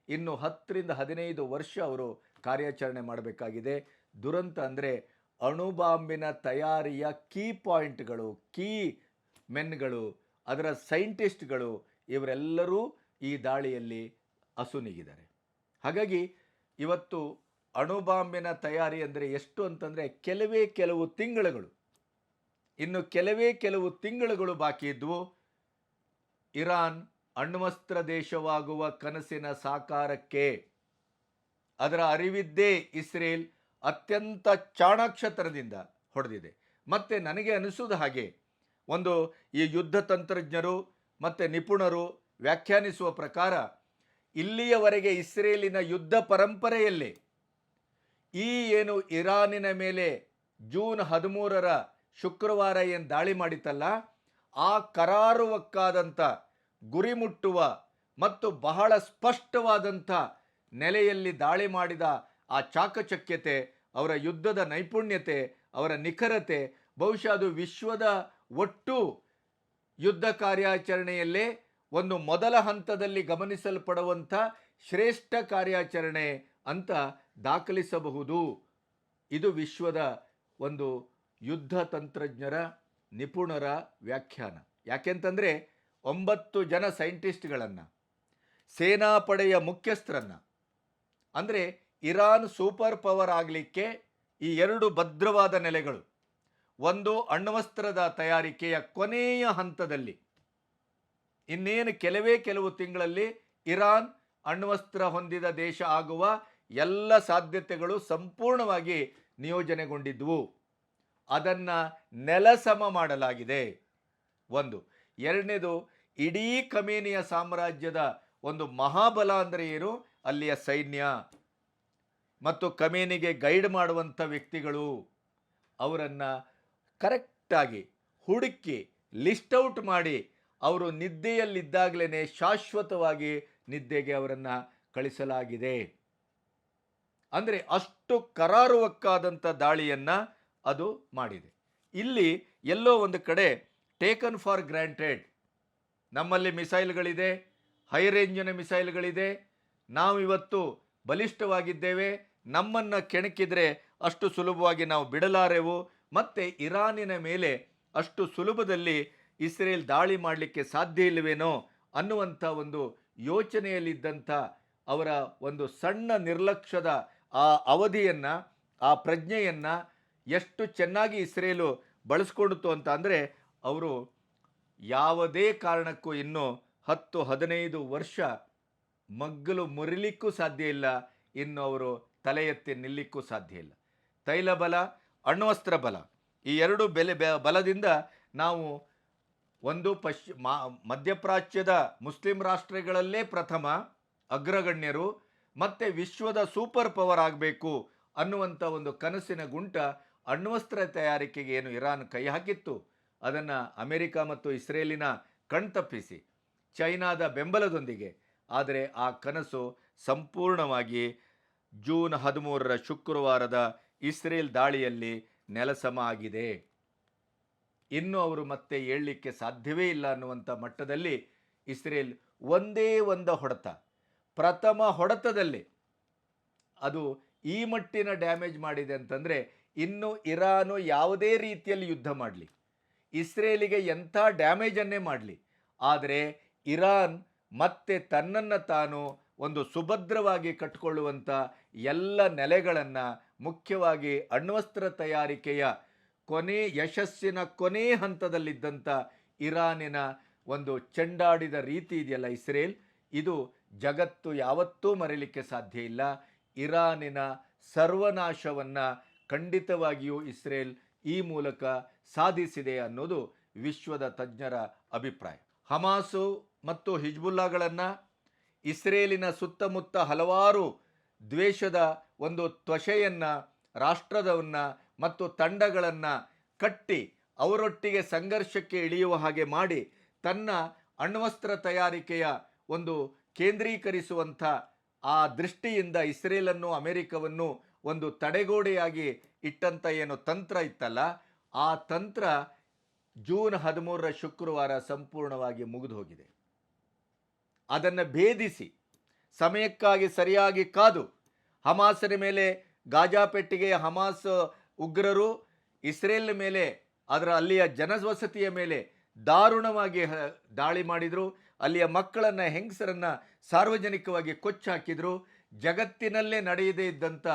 ಇನ್ನು 10-15 ವರ್ಷ ಅವರು ಕಾರ್ಯಾಚರಣೆ ಮಾಡಬೇಕಾಗಿದೆ. ದುರಂತ ಅಂದರೆ ಅಣು ಬಾಂಬಿನ ತಯಾರಿಯ ಕೀ ಪಾಯಿಂಟ್ಗಳು, ಕೀ ಮೆನ್ಗಳು, ಅದರ ಸೈಂಟಿಸ್ಟ್ಗಳು ಇವರೆಲ್ಲರೂ ಈ ದಾಳಿಯಲ್ಲಿ ಅಸುನೀಗಿದ್ದಾರೆ. ಹಾಗಾಗಿ ಇವತ್ತು ಅಣು ಬಾಂಬಿನ ತಯಾರಿ ಅಂದರೆ ಎಷ್ಟು ಅಂತಂದರೆ ಕೆಲವು ತಿಂಗಳುಗಳು, ಇನ್ನು ಕೆಲವು ತಿಂಗಳುಗಳು ಬಾಕಿ ಇದ್ವು ಇರಾನ್ ಅಣ್ವಸ್ತ್ರ ದೇಶವಾಗುವ ಕನಸಿನ ಸಾಕಾರಕ್ಕೆ. ಅದರ ಅರಿವಿದ್ದೇ ಇಸ್ರೇಲ್ ಅತ್ಯಂತ ಚಾಣಾಕ್ಷತನದಿಂದ ಹೊಡೆದಿದೆ. ಮತ್ತು ನನಗೆ ಅನಿಸುವುದು ಹಾಗೆ ಈ ಯುದ್ಧ ತಂತ್ರಜ್ಞರು ಮತ್ತು ನಿಪುಣರು ವ್ಯಾಖ್ಯಾನಿಸುವ ಪ್ರಕಾರ ಇಲ್ಲಿಯವರೆಗೆ ಇಸ್ರೇಲಿನ ಯುದ್ಧ ಪರಂಪರೆಯಲ್ಲೇ ಈ ಏನು ಇರಾನಿನ ಮೇಲೆ ಜೂನ್ 13ರ ಶುಕ್ರವಾರ ಏನು ದಾಳಿ ಮಾಡಿತಲ್ಲ, ಆ ಕರಾರುವಕ್ಕಾದಂಥ ಗುರಿ ಮುಟ್ಟುವ ಮತ್ತು ಬಹಳ ಸ್ಪಷ್ಟವಾದಂಥ ನೆಲೆಯಲ್ಲಿ ದಾಳಿ ಮಾಡಿದ ಆ ಚಾಕಚಕ್ಯತೆ, ಅವರ ಯುದ್ಧದ ನೈಪುಣ್ಯತೆ, ಅವರ ನಿಖರತೆ ಬಹುಶಃ ಅದು ವಿಶ್ವದ ಒಟ್ಟು ಯುದ್ಧ ಕಾರ್ಯಾಚರಣೆಯಲ್ಲೇ ಒಂದು ಮೊದಲ ಹಂತದಲ್ಲಿ ಗಮನಿಸಲ್ಪಡುವಂಥ ಶ್ರೇಷ್ಠ ಕಾರ್ಯಾಚರಣೆ ಅಂತ ದಾಖಲಿಸಬಹುದು. ಇದು ವಿಶ್ವದ ಒಂದು ಯುದ್ಧ ತಂತ್ರಜ್ಞರ ನಿಪುಣರ ವ್ಯಾಖ್ಯಾನ. ಯಾಕೆಂತಂದರೆ 9 ಜನ ಸೈಂಟಿಸ್ಟ್ಗಳನ್ನು, ಸೇನಾಪಡೆಯ ಮುಖ್ಯಸ್ಥರನ್ನು, ಅಂದರೆ ಇರಾನ್ ಸೂಪರ್ ಪವರ್ ಆಗಲಿಕ್ಕೆ ಈ 2 ಭದ್ರವಾದ ನೆಲೆಗಳು, ಒಂದು ಅಣ್ವಸ್ತ್ರದ ತಯಾರಿಕೆಯ ಕೊನೆಯ ಹಂತದಲ್ಲಿ, ಇನ್ನೇನು ಕೆಲವು ತಿಂಗಳಲ್ಲಿ ಇರಾನ್ ಅಣ್ವಸ್ತ್ರ ಹೊಂದಿದ ದೇಶ ಆಗುವ ಎಲ್ಲ ಸಾಧ್ಯತೆಗಳು ಸಂಪೂರ್ಣವಾಗಿ ನಿಯೋಜನೆಗೊಂಡಿದ್ವು. ಅದನ್ನು ನೆಲಸಮ ಮಾಡಲಾಗಿದೆ. ಒಂದು. ಎರಡನೇದು, ಇಡೀ ಖಮೇನಿಯ ಸಾಮ್ರಾಜ್ಯದ ಒಂದು ಮಹಾಬಲ ಅಂದರೆ ಏನು, ಅಲ್ಲಿಯ ಸೈನ್ಯ ಮತ್ತು ಖಮೇನಿಗೆ ಗೈಡ್ ಮಾಡುವಂಥ ವ್ಯಕ್ತಿಗಳು, ಅವರನ್ನು ಕರೆಕ್ಟಾಗಿ ಹುಡುಕಿ ಲಿಸ್ಟ್ ಔಟ್ ಮಾಡಿ ಅವರು ನಿದ್ದೆಯಲ್ಲಿದ್ದಾಗಲೇ ಶಾಶ್ವತವಾಗಿ ನಿದ್ದೆಗೆ ಅವರನ್ನು ಕಳಿಸಲಾಗಿದೆ. ಅಂದರೆ ಅಷ್ಟು ಕರಾರುವಕ್ಕಾದಂಥ ದಾಳಿಯನ್ನು ಅದು ಮಾಡಿದೆ. ಇಲ್ಲಿ ಎಲ್ಲೋ ಒಂದು ಕಡೆ ಟೇಕನ್ ಫಾರ್ ಗ್ರಾಂಟೆಡ್, ನಮ್ಮಲ್ಲಿ ಮಿಸೈಲ್ಗಳಿದೆ, ಹೈ ರೇಂಜಿನ ಮಿಸೈಲ್ಗಳಿದೆ, ನಾವು ಇವತ್ತು ಬಲಿಷ್ಠವಾಗಿದ್ದೇವೆ, ನಮ್ಮನ್ನು ಕೆಣಕಿದರೆ ಅಷ್ಟು ಸುಲಭವಾಗಿ ನಾವು ಬಿಡಲಾರೆವು, ಮತ್ತು ಇರಾನಿನ ಮೇಲೆ ಅಷ್ಟು ಸುಲಭದಲ್ಲಿ ಇಸ್ರೇಲ್ ದಾಳಿ ಮಾಡಲಿಕ್ಕೆ ಸಾಧ್ಯ ಇಲ್ಲವೇನೋ ಅನ್ನುವಂಥ ಒಂದು ಯೋಚನೆಯಲ್ಲಿದ್ದಂಥ ಅವರ ಒಂದು ಸಣ್ಣ ನಿರ್ಲಕ್ಷ್ಯದ ಆ ಅವಧಿಯನ್ನು, ಆ ಪ್ರಜ್ಞೆಯನ್ನು ಎಷ್ಟು ಚೆನ್ನಾಗಿ ಇಸ್ರೇಲು ಬಳಸ್ಕೊಂಡಿತು ಅಂತ ಅಂದರೆ, ಅವರು ಯಾವುದೇ ಕಾರಣಕ್ಕೂ ಇನ್ನೂ 10-15 ವರ್ಷ ಮಗ್ಗಲು ಮುರಿಲಿಕ್ಕೂ ಸಾಧ್ಯ ಇಲ್ಲ, ಇನ್ನು ಅವರು ತಲೆ ಎತ್ತಿ ನಿಲ್ಲಿಕ್ಕೂ ಸಾಧ್ಯ ಇಲ್ಲ. ತೈಲ ಬಲ, ಅಣ್ವಸ್ತ್ರ ಬಲ, ಈ 2 ಬಲದಿಂದ ನಾವು ಒಂದು ಮಧ್ಯಪ್ರಾಚ್ಯದ ಮುಸ್ಲಿಂ ರಾಷ್ಟ್ರಗಳಲ್ಲೇ ಪ್ರಥಮ ಅಗ್ರಗಣ್ಯರು, ಮತ್ತು ವಿಶ್ವದ ಸೂಪರ್ ಪವರ್ ಆಗಬೇಕು ಅನ್ನುವಂಥ ಒಂದು ಕನಸಿನ ಗುಂಟ ಅಣ್ವಸ್ತ್ರ ತಯಾರಿಕೆಗೆ ಏನು ಇರಾನ್ ಕೈ ಹಾಕಿತ್ತು, ಅದನ್ನು ಅಮೆರಿಕ ಮತ್ತು ಇಸ್ರೇಲಿನ ಕಣ್ತಪ್ಪಿಸಿ ಚೈನಾದ ಬೆಂಬಲದೊಂದಿಗೆ, ಆದರೆ ಆ ಕನಸು ಸಂಪೂರ್ಣವಾಗಿ ಜೂನ್ 13 ಶುಕ್ರವಾರದ ಇಸ್ರೇಲ್ ದಾಳಿಯಲ್ಲಿ ನೆಲಸಮ ಆಗಿದೆ. ಇನ್ನು ಅವರು ಮತ್ತೆ ಏಳಲಿಕ್ಕೆ ಸಾಧ್ಯವೇ ಇಲ್ಲ ಅನ್ನುವಂಥ ಮಟ್ಟದಲ್ಲಿ ಇಸ್ರೇಲ್ ಒಂದೇ ಒಂದು ಹೊಡೆತ, ಪ್ರಥಮ ಹೊಡೆತದಲ್ಲಿ ಅದು ಈ ಮಟ್ಟಿನ ಡ್ಯಾಮೇಜ್ ಮಾಡಿದೆ ಅಂತಂದರೆ, ಇನ್ನು ಇರಾನು ಯಾವುದೇ ರೀತಿಯಲ್ಲಿ ಯುದ್ಧ ಮಾಡಲಿ, ಇಸ್ರೇಲಿಗೆ ಎಂಥ ಡ್ಯಾಮೇಜನ್ನೇ ಮಾಡಲಿ, ಆದರೆ ಇರಾನ್ ಮತ್ತೆ ತನ್ನನ್ನು ತಾನು ಒಂದು ಸುಭದ್ರವಾಗಿ ಕಟ್ಟಿಕೊಳ್ಳುವಂಥ ಎಲ್ಲ ನೆಲೆಗಳನ್ನು, ಮುಖ್ಯವಾಗಿ ಅಣ್ವಸ್ತ್ರ ತಯಾರಿಕೆಯ ಯಶಸ್ಸಿನ ಕೊನೆ ಹಂತದಲ್ಲಿದ್ದಂಥ ಇರಾನಿನ ಒಂದು ಚೆಂಡಾಡಿದ ರೀತಿ ಇದೆಯಲ್ಲ ಇಸ್ರೇಲ್, ಇದು ಜಗತ್ತು ಯಾವತ್ತೂ ಮರೆಯಲಿಕ್ಕೆ ಸಾಧ್ಯ ಇಲ್ಲ. ಇರಾನಿನ ಸರ್ವನಾಶವನ್ನು ಖಂಡಿತವಾಗಿಯೂ ಇಸ್ರೇಲ್ ಈ ಮೂಲಕ ಸಾಧಿಸಿದೆ ಅನ್ನೋದು ವಿಶ್ವದ ತಜ್ಞರ ಅಭಿಪ್ರಾಯ. ಹಮಾಸು ಮತ್ತು ಹಿಜ್ಬುಲ್ಲಾಗಳನ್ನು, ಇಸ್ರೇಲಿನ ಸುತ್ತಮುತ್ತ ಹಲವಾರು ದ್ವೇಷದ ಒಂದು ತ್ವಷೆಯನ್ನು, ರಾಷ್ಟ್ರದವನ್ನು ಮತ್ತು ತಂಡಗಳನ್ನು ಕಟ್ಟಿ ಅವರೊಟ್ಟಿಗೆ ಸಂಘರ್ಷಕ್ಕೆ ಇಳಿಯುವ ಹಾಗೆ ಮಾಡಿ, ತನ್ನ ಅಣ್ವಸ್ತ್ರ ತಯಾರಿಕೆಯ ಒಂದು ಕೇಂದ್ರೀಕರಿಸುವಂಥ ಆ ದೃಷ್ಟಿಯಿಂದ ಇಸ್ರೇಲನ್ನು, ಅಮೆರಿಕವನ್ನು ಒಂದು ತಡೆಗೋಡೆಯಾಗಿ ಇಟ್ಟಂಥ ಏನು ತಂತ್ರ ಇತ್ತಲ್ಲ, ಆ ತಂತ್ರ ಜೂನ್ 13 ಶುಕ್ರವಾರ ಸಂಪೂರ್ಣವಾಗಿ ಮುಗಿದು ಹೋಗಿದೆ. ಅದನ್ನು ಭೇದಿಸಿ ಸಮಯಕ್ಕಾಗಿ ಸರಿಯಾಗಿ ಕಾದು ಹಮಾಸನ ಮೇಲೆ, ಗಾಜಾ ಪೆಟ್ಟಿಗೆಯ ಹಮಾಸ್ ಉಗ್ರರು ಇಸ್ರೇಲ್ ಮೇಲೆ, ಅದರ ಅಲ್ಲಿಯ ಜನವಸತಿಯ ಮೇಲೆ ದಾರುಣವಾಗಿ ದಾಳಿ ಮಾಡಿದರು. ಅಲ್ಲಿಯ ಮಕ್ಕಳನ್ನು, ಹೆಂಗಸರನ್ನು ಸಾರ್ವಜನಿಕವಾಗಿ ಕೊಚ್ಚಾಕಿದ್ರು. ಜಗತ್ತಿನಲ್ಲೇ ನಡೆಯದೇ ಇದ್ದಂಥ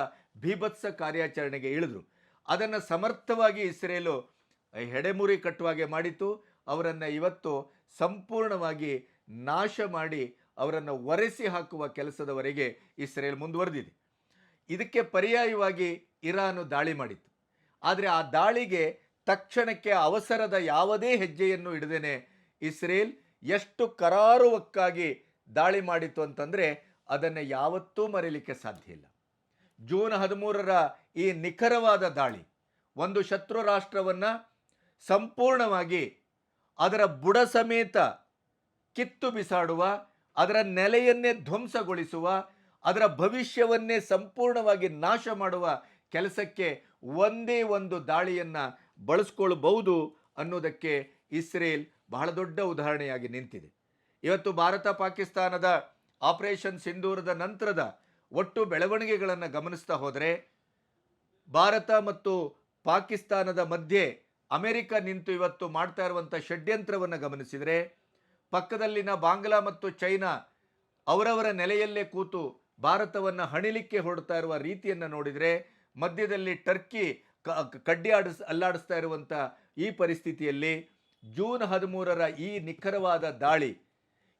ಭೀಭತ್ಸ ಕಾರ್ಯಾಚರಣೆಗೆ ಇಳಿದ್ರು. ಅದನ್ನು ಸಮರ್ಥವಾಗಿ ಇಸ್ರೇಲು ಹೆಡೆಮುರಿ ಕಟ್ಟುವಾಗೆ ಮಾಡಿತು. ಅವರನ್ನು ಇವತ್ತು ಸಂಪೂರ್ಣವಾಗಿ ನಾಶ ಮಾಡಿ ಅವರನ್ನು ಒರೆಸಿ ಹಾಕುವ ಕೆಲಸದವರೆಗೆ ಇಸ್ರೇಲ್ ಮುಂದುವರೆದಿದೆ. ಇದಕ್ಕೆ ಪರ್ಯಾಯವಾಗಿ ಇರಾನು ದಾಳಿ ಮಾಡಿತು. ಆದರೆ ಆ ದಾಳಿಗೆ ತಕ್ಷಣಕ್ಕೆ ಅವಸರದ ಯಾವುದೇ ಹೆಜ್ಜೆಯನ್ನು ಇಡದೇನೆ ಇಸ್ರೇಲ್ ಎಷ್ಟು ಕರಾರುವಕ್ಕಾಗಿ ದಾಳಿ ಮಾಡಿತು ಅಂತಂದರೆ ಅದನ್ನು ಯಾವತ್ತೂ ಮರೆಯಲಿಕ್ಕೆ ಸಾಧ್ಯ ಇಲ್ಲ. ಜೂನ್ 13ರ ಈ ನಿಖರವಾದ ದಾಳಿ ಒಂದು ಶತ್ರು ರಾಷ್ಟ್ರವನ್ನು ಸಂಪೂರ್ಣವಾಗಿ ಅದರ ಬುಡ ಸಮೇತ ಕಿತ್ತು ಬಿಸಾಡುವ, ಅದರ ನೆಲೆಯನ್ನೇ ಧ್ವಂಸಗೊಳಿಸುವ, ಅದರ ಭವಿಷ್ಯವನ್ನೇ ಸಂಪೂರ್ಣವಾಗಿ ನಾಶ ಮಾಡುವ ಕೆಲಸಕ್ಕೆ ಒಂದೇ ಒಂದು ದಾಳಿಯನ್ನು ಬಳಸ್ಕೊಳ್ಬಹುದು ಅನ್ನೋದಕ್ಕೆ ಇಸ್ರೇಲ್ ಬಹಳ ದೊಡ್ಡ ಉದಾಹರಣೆಯಾಗಿ ನಿಂತಿದೆ. ಇವತ್ತು ಭಾರತ ಪಾಕಿಸ್ತಾನದ ಆಪರೇಷನ್ ಸಿಂಧೂರದ ನಂತರದ ಒಟ್ಟು ಬೆಳವಣಿಗೆಗಳನ್ನು ಗಮನಿಸ್ತಾ ಹೋದರೆ, ಭಾರತ ಮತ್ತು ಪಾಕಿಸ್ತಾನದ ಮಧ್ಯೆ ಅಮೆರಿಕ ನಿಂತು ಇವತ್ತು ಮಾಡ್ತಾ ಇರುವಂಥ ಷಡ್ಯಂತ್ರವನ್ನು ಗಮನಿಸಿದರೆ, ಪಕ್ಕದಲ್ಲಿನ ಬಾಂಗ್ಲಾ ಮತ್ತು ಚೈನಾ ಅವರವರ ನೆಲೆಯಲ್ಲೇ ಕೂತು ಭಾರತವನ್ನು ಹಣಿಲಿಕ್ಕೆ ಹೊರಡ್ತಾ ಇರುವ ರೀತಿಯನ್ನು ನೋಡಿದರೆ, ಮಧ್ಯದಲ್ಲಿ ಟರ್ಕಿ ಕಡ್ಡಿ ಅಲ್ಲಾಡಿಸ್ತಾ ಇರುವಂಥ ಈ ಪರಿಸ್ಥಿತಿಯಲ್ಲಿ ಜೂನ್ 13ರ ಈ ನಿಖರವಾದ ದಾಳಿ,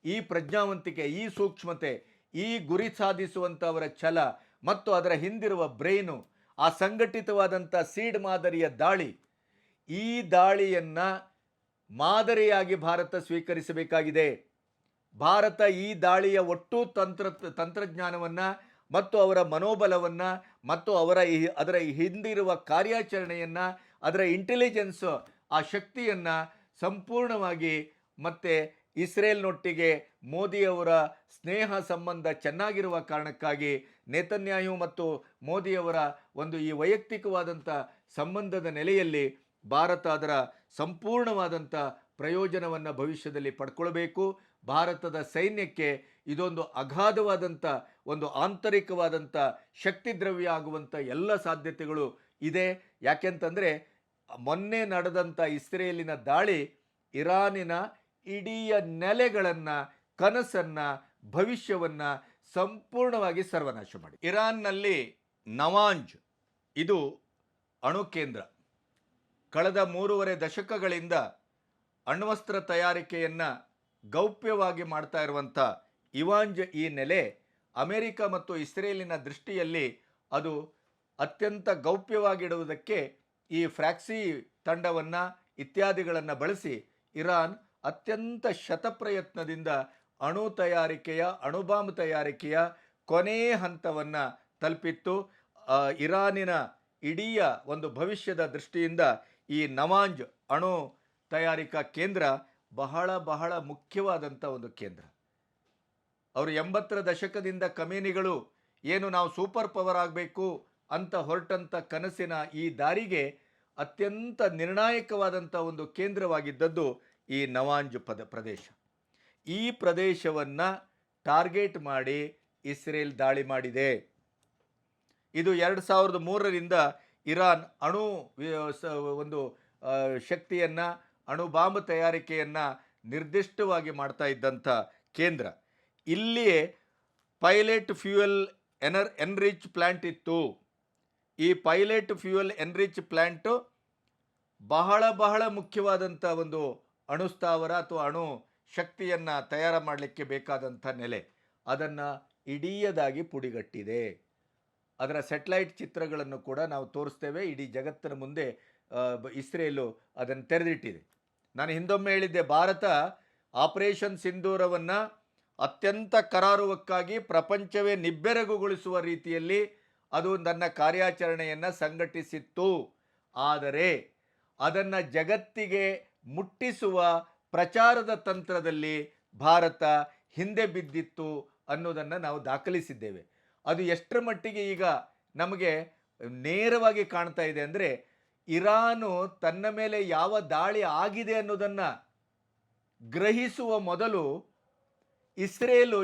ಈ ಪ್ರಜ್ಞಾವಂತಿಕೆ, ಈ ಸೂಕ್ಷ್ಮತೆ, ಈ ಗುರಿ ಸಾಧಿಸುವಂಥವರ ಛಲ ಮತ್ತು ಅದರ ಹಿಂದಿರುವ ಬ್ರೈನು, ಆ ಸಂಘಟಿತವಾದಂಥ ಸೀಡ್ ಮಾದರಿಯ ದಾಳಿ, ಈ ದಾಳಿಯನ್ನು ಮಾದರಿಯಾಗಿ ಭಾರತ ಸ್ವೀಕರಿಸಬೇಕಾಗಿದೆ. ಭಾರತ ಈ ದಾಳಿಯ ಒಟ್ಟು ತಂತ್ರಜ್ಞಾನವನ್ನು ಮತ್ತು ಅವರ ಮನೋಬಲವನ್ನು ಮತ್ತು ಅದರ ಹಿಂದಿರುವ ಕಾರ್ಯಾಚರಣೆಯನ್ನು, ಅದರ ಇಂಟೆಲಿಜೆನ್ಸ್, ಆ ಶಕ್ತಿಯನ್ನು ಸಂಪೂರ್ಣವಾಗಿ ಮತ್ತು ಇಸ್ರೇಲ್ನೊಟ್ಟಿಗೆ ಮೋದಿಯವರ ಸ್ನೇಹ ಸಂಬಂಧ ಚೆನ್ನಾಗಿರುವ ಕಾರಣಕ್ಕಾಗಿ ನೇತನ್ಯಾಹು ಮತ್ತು ಮೋದಿಯವರ ಒಂದು ಈ ವೈಯಕ್ತಿಕವಾದಂಥ ಸಂಬಂಧದ ನೆಲೆಯಲ್ಲಿ ಭಾರತ ಅದರ ಸಂಪೂರ್ಣವಾದಂಥ ಪ್ರಯೋಜನವನ್ನು ಭವಿಷ್ಯದಲ್ಲಿ ಪಡ್ಕೊಳ್ಬೇಕು. ಭಾರತದ ಸೈನ್ಯಕ್ಕೆ ಇದೊಂದು ಅಗಾಧವಾದಂಥ ಒಂದು ಆಂತರಿಕವಾದಂಥ ಶಕ್ತಿ ದ್ರವ್ಯ ಆಗುವಂಥ ಎಲ್ಲ ಸಾಧ್ಯತೆಗಳು ಇದೆ. ಯಾಕೆಂತಂದರೆ ಮೊನ್ನೆ ನಡೆದಂಥ ಇಸ್ರೇಲಿನ ದಾಳಿ ಇರಾನಿನ ಇಡೀ ನೆಲೆಗಳನ್ನು, ಕನಸನ್ನು, ಭವಿಷ್ಯವನ್ನು ಸಂಪೂರ್ಣವಾಗಿ ಸರ್ವನಾಶ ಮಾಡಿ. ಇರಾನ್ನಲ್ಲಿ ನವಾಂಜ್ ಇದು ಅಣು ಕೇಂದ್ರ. ಕಳೆದ 3.5 ದಶಕಗಳಿಂದ ಅಣ್ವಸ್ತ್ರ ತಯಾರಿಕೆಯನ್ನು ಗೌಪ್ಯವಾಗಿ ಮಾಡ್ತಾ ಇರುವಂಥ ಇವಾಂಜ್ ಈ ನೆಲೆ ಅಮೆರಿಕ ಮತ್ತು ಇಸ್ರೇಲಿನ ದೃಷ್ಟಿಯಲ್ಲಿ ಅದು ಅತ್ಯಂತ ಗೌಪ್ಯವಾಗಿಡುವುದಕ್ಕೆ ಈ ಫ್ರಾಕ್ಸಿ ತಂಡವನ್ನು ಇತ್ಯಾದಿಗಳನ್ನು ಬಳಸಿ ಇರಾನ್ ಅತ್ಯಂತ ಶತಪ್ರಯತ್ನದಿಂದ ಅಣುಬಾಂಬ್ ತಯಾರಿಕೆಯ ಕೊನೆ ಹಂತವನ್ನು ತಲುಪಿತ್ತು. ಇರಾನಿನ ಇಡೀ ಒಂದು ಭವಿಷ್ಯದ ದೃಷ್ಟಿಯಿಂದ ಈ ನವಾಂಜ್ ಅಣು ತಯಾರಿಕಾ ಕೇಂದ್ರ ಬಹಳ ಬಹಳ ಮುಖ್ಯವಾದಂಥ ಒಂದು ಕೇಂದ್ರ. ಅವರು 80ರ ದಶಕದಿಂದ ಖಮೇನಿಗಳು ಏನು ನಾವು ಸೂಪರ್ ಪವರ್ ಆಗಬೇಕು ಅಂತ ಹೊರಟಂಥ ಕನಸಿನ ಈ ದಾರಿಗೆ ಅತ್ಯಂತ ನಿರ್ಣಾಯಕವಾದಂಥ ಒಂದು ಕೇಂದ್ರವಾಗಿದ್ದದ್ದು ಈ ನವಾಂಜ್ ಪ್ರದೇಶ. ಈ ಪ್ರದೇಶವನ್ನು ಟಾರ್ಗೆಟ್ ಮಾಡಿ ಇಸ್ರೇಲ್ ದಾಳಿ ಮಾಡಿದೆ. ಇದು 2003ರಿಂದ ಇರಾನ್ ಒಂದು ಶಕ್ತಿಯನ್ನು, ಅಣು ಬಾಂಬ್ ತಯಾರಿಕೆಯನ್ನು ನಿರ್ದಿಷ್ಟವಾಗಿ ಮಾಡ್ತಾ ಇದ್ದಂಥ ಕೇಂದ್ರ. ಇಲ್ಲಿಯೇ ಪೈಲಟ್ ಫ್ಯೂಯಲ್ ಎನ್ರಿಚ್ ಪ್ಲ್ಯಾಂಟ್ ಇತ್ತು. ಈ ಪೈಲಟ್ ಫ್ಯೂಯಲ್ ಎನ್ರಿಚ್ ಪ್ಲ್ಯಾಂಟು ಬಹಳ ಬಹಳ ಮುಖ್ಯವಾದಂಥ ಒಂದು ಅಣುಸ್ಥಾವರ ಅಥವಾ ಅಣು ಶಕ್ತಿಯನ್ನು ತಯಾರು ಮಾಡಲಿಕ್ಕೆ ಬೇಕಾದಂಥ ನೆಲೆ. ಅದನ್ನು ಇಡೀಯದಾಗಿ ಪುಡಿಗಟ್ಟಿದೆ. ಅದರ ಸ್ಯಾಟಲೈಟ್ ಚಿತ್ರಗಳನ್ನು ಕೂಡ ನಾವು ತೋರಿಸ್ತೇವೆ. ಇಡೀ ಜಗತ್ತಿನ ಮುಂದೆ ಇಸ್ರೇಲು ಅದನ್ನು ತೆರೆದಿಟ್ಟಿದೆ. ನಾನು ಹಿಂದೊಮ್ಮೆ ಹೇಳಿದ್ದೆ, ಭಾರತ ಆಪರೇಷನ್ ಸಿಂಧೂರವನ್ನು ಅತ್ಯಂತ ಕರಾರುವಕ್ಕಾಗಿ ಪ್ರಪಂಚವೇ ನಿಬ್ಬೆರಗುಗೊಳಿಸುವ ರೀತಿಯಲ್ಲಿ ಅದು ನನ್ನ ಕಾರ್ಯಾಚರಣೆಯನ್ನು ಸಂಘಟಿಸಿತ್ತು. ಆದರೆ ಅದನ್ನು ಜಗತ್ತಿಗೆ ಮುಟ್ಟಿಸುವ ಪ್ರಚಾರದ ತಂತ್ರದಲ್ಲಿ ಭಾರತ ಹಿಂದೆ ಬಿದ್ದಿತ್ತು ಅನ್ನೋದನ್ನು ನಾವು ದಾಖಲಿಸಿದ್ದೇವೆ. ಅದು ಎಷ್ಟರ ಮಟ್ಟಿಗೆ ಈಗ ನಮಗೆ ನೇರವಾಗಿ ಕಾಣ್ತಾ ಇದೆ ಅಂದರೆ, ಇರಾನು ತನ್ನ ಮೇಲೆ ಯಾವ ದಾಳಿ ಆಗಿದೆ ಅನ್ನೋದನ್ನು ಗ್ರಹಿಸುವ ಮೊದಲು ಇಸ್ರೇಲು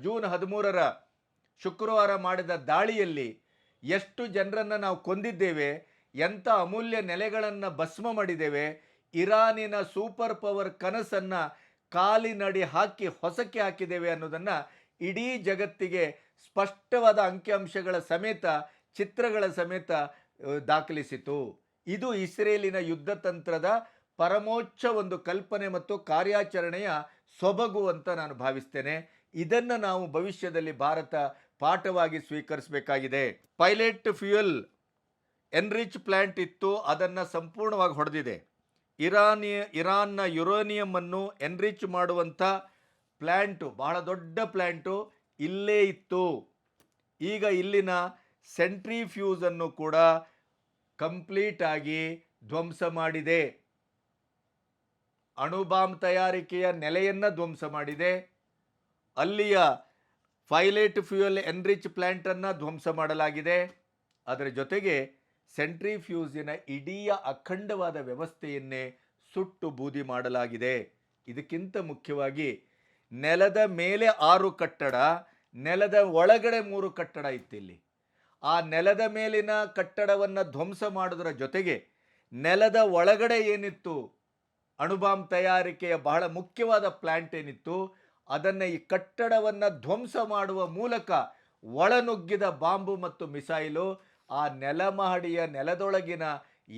ಜೂನ್ 13ರ ಶುಕ್ರವಾರ ಮಾಡಿದ ದಾಳಿಯಲ್ಲಿ ಎಷ್ಟು ಜನರನ್ನು ನಾವು ಕೊಂದಿದ್ದೇವೆ, ಎಂಥ ಅಮೂಲ್ಯ ನೆಲೆಗಳನ್ನು ಭಸ್ಮ ಮಾಡಿದ್ದೇವೆ, ಇರಾನಿನ ಸೂಪರ್ ಪವರ್ ಕನಸನ್ನು ಕಾಲಿನಡಿ ಹಾಕಿ ಹೊಸಕ್ಕೆ ಹಾಕಿದ್ದೇವೆ ಅನ್ನೋದನ್ನು ಇಡೀ ಜಗತ್ತಿಗೆ ಸ್ಪಷ್ಟವಾದ ಅಂಕಿಅಂಶಗಳ ಸಮೇತ, ಚಿತ್ರಗಳ ಸಮೇತ ದಾಖಲಿಸಿತು. ಇದು ಇಸ್ರೇಲಿನ ಯುದ್ಧ ತಂತ್ರದ ಪರಮೋಚ್ಚ ಒಂದು ಕಲ್ಪನೆ ಮತ್ತು ಕಾರ್ಯಾಚರಣೆಯ ಸೊಬಗು ಅಂತ ನಾನು ಭಾವಿಸ್ತೇನೆ. ಇದನ್ನು ನಾವು ಭವಿಷ್ಯದಲ್ಲಿ ಭಾರತ ಪಾಠವಾಗಿ ಸ್ವೀಕರಿಸಬೇಕಾಗಿದೆ. ಪೈಲಟ್ ಫ್ಯೂಯಲ್ ಎನ್ರಿಚ್ ಪ್ಲ್ಯಾಂಟ್ ಇತ್ತು, ಅದನ್ನು ಸಂಪೂರ್ಣವಾಗಿ ಹೊಡೆದಿದೆ. ಇರಾನ್ನ ಯುರೇನಿಯಮನ್ನು ಎನ್ರಿಚ್ ಮಾಡುವಂಥ ಪ್ಲ್ಯಾಂಟು, ಬಹಳ ದೊಡ್ಡ ಪ್ಲ್ಯಾಂಟು ಇಲ್ಲೇ ಇತ್ತು. ಈಗ ಇಲ್ಲಿನ ಸೆಂಟ್ರಿಫ್ಯೂಸನ್ನು ಕೂಡ ಕಂಪ್ಲೀಟಾಗಿ ಧ್ವಂಸ ಮಾಡಿದೆ. ಅಣುಬಾಂಬ್ ತಯಾರಿಕೆಯ ನೆಲೆಯನ್ನು ಧ್ವಂಸ ಮಾಡಿದೆ. ಅಲ್ಲಿಯ ಪೈಲಟ್ ಫ್ಯೂಯಲ್ ಎನ್ರಿಚ್ ಪ್ಲ್ಯಾಂಟನ್ನು ಧ್ವಂಸ ಮಾಡಲಾಗಿದೆ. ಅದರ ಜೊತೆಗೆ ಸೆಂಟ್ರಿಫ್ಯೂಸಿನ ಇಡೀ ಅಖಂಡವಾದ ವ್ಯವಸ್ಥೆಯನ್ನೇ ಸುಟ್ಟು ಬೂದಿ ಮಾಡಲಾಗಿದೆ. ಇದಕ್ಕಿಂತ ಮುಖ್ಯವಾಗಿ ನೆಲದ ಮೇಲೆ 6 ಕಟ್ಟಡ, ನೆಲದ ಒಳಗಡೆ 3 ಕಟ್ಟಡ ಇತ್ತಿಲ್ಲಿ. ಆ ನೆಲದ ಮೇಲಿನ ಕಟ್ಟಡವನ್ನು ಧ್ವಂಸ ಮಾಡೋದರ ಜೊತೆಗೆ ನೆಲದ ಒಳಗಡೆ ಏನಿತ್ತು ಅಣುಬಾಂಬ್ ತಯಾರಿಕೆಯ ಬಹಳ ಮುಖ್ಯವಾದ ಪ್ಲಾಂಟ್ ಏನಿತ್ತು, ಅದನ್ನು ಈ ಕಟ್ಟಡವನ್ನು ಧ್ವಂಸ ಮಾಡುವ ಮೂಲಕ ಒಳನುಗ್ಗಿದ ಬಾಂಬು ಮತ್ತು ಮಿಸೈಲು ಆ ನೆಲಮಹಡಿಯ ನೆಲದೊಳಗಿನ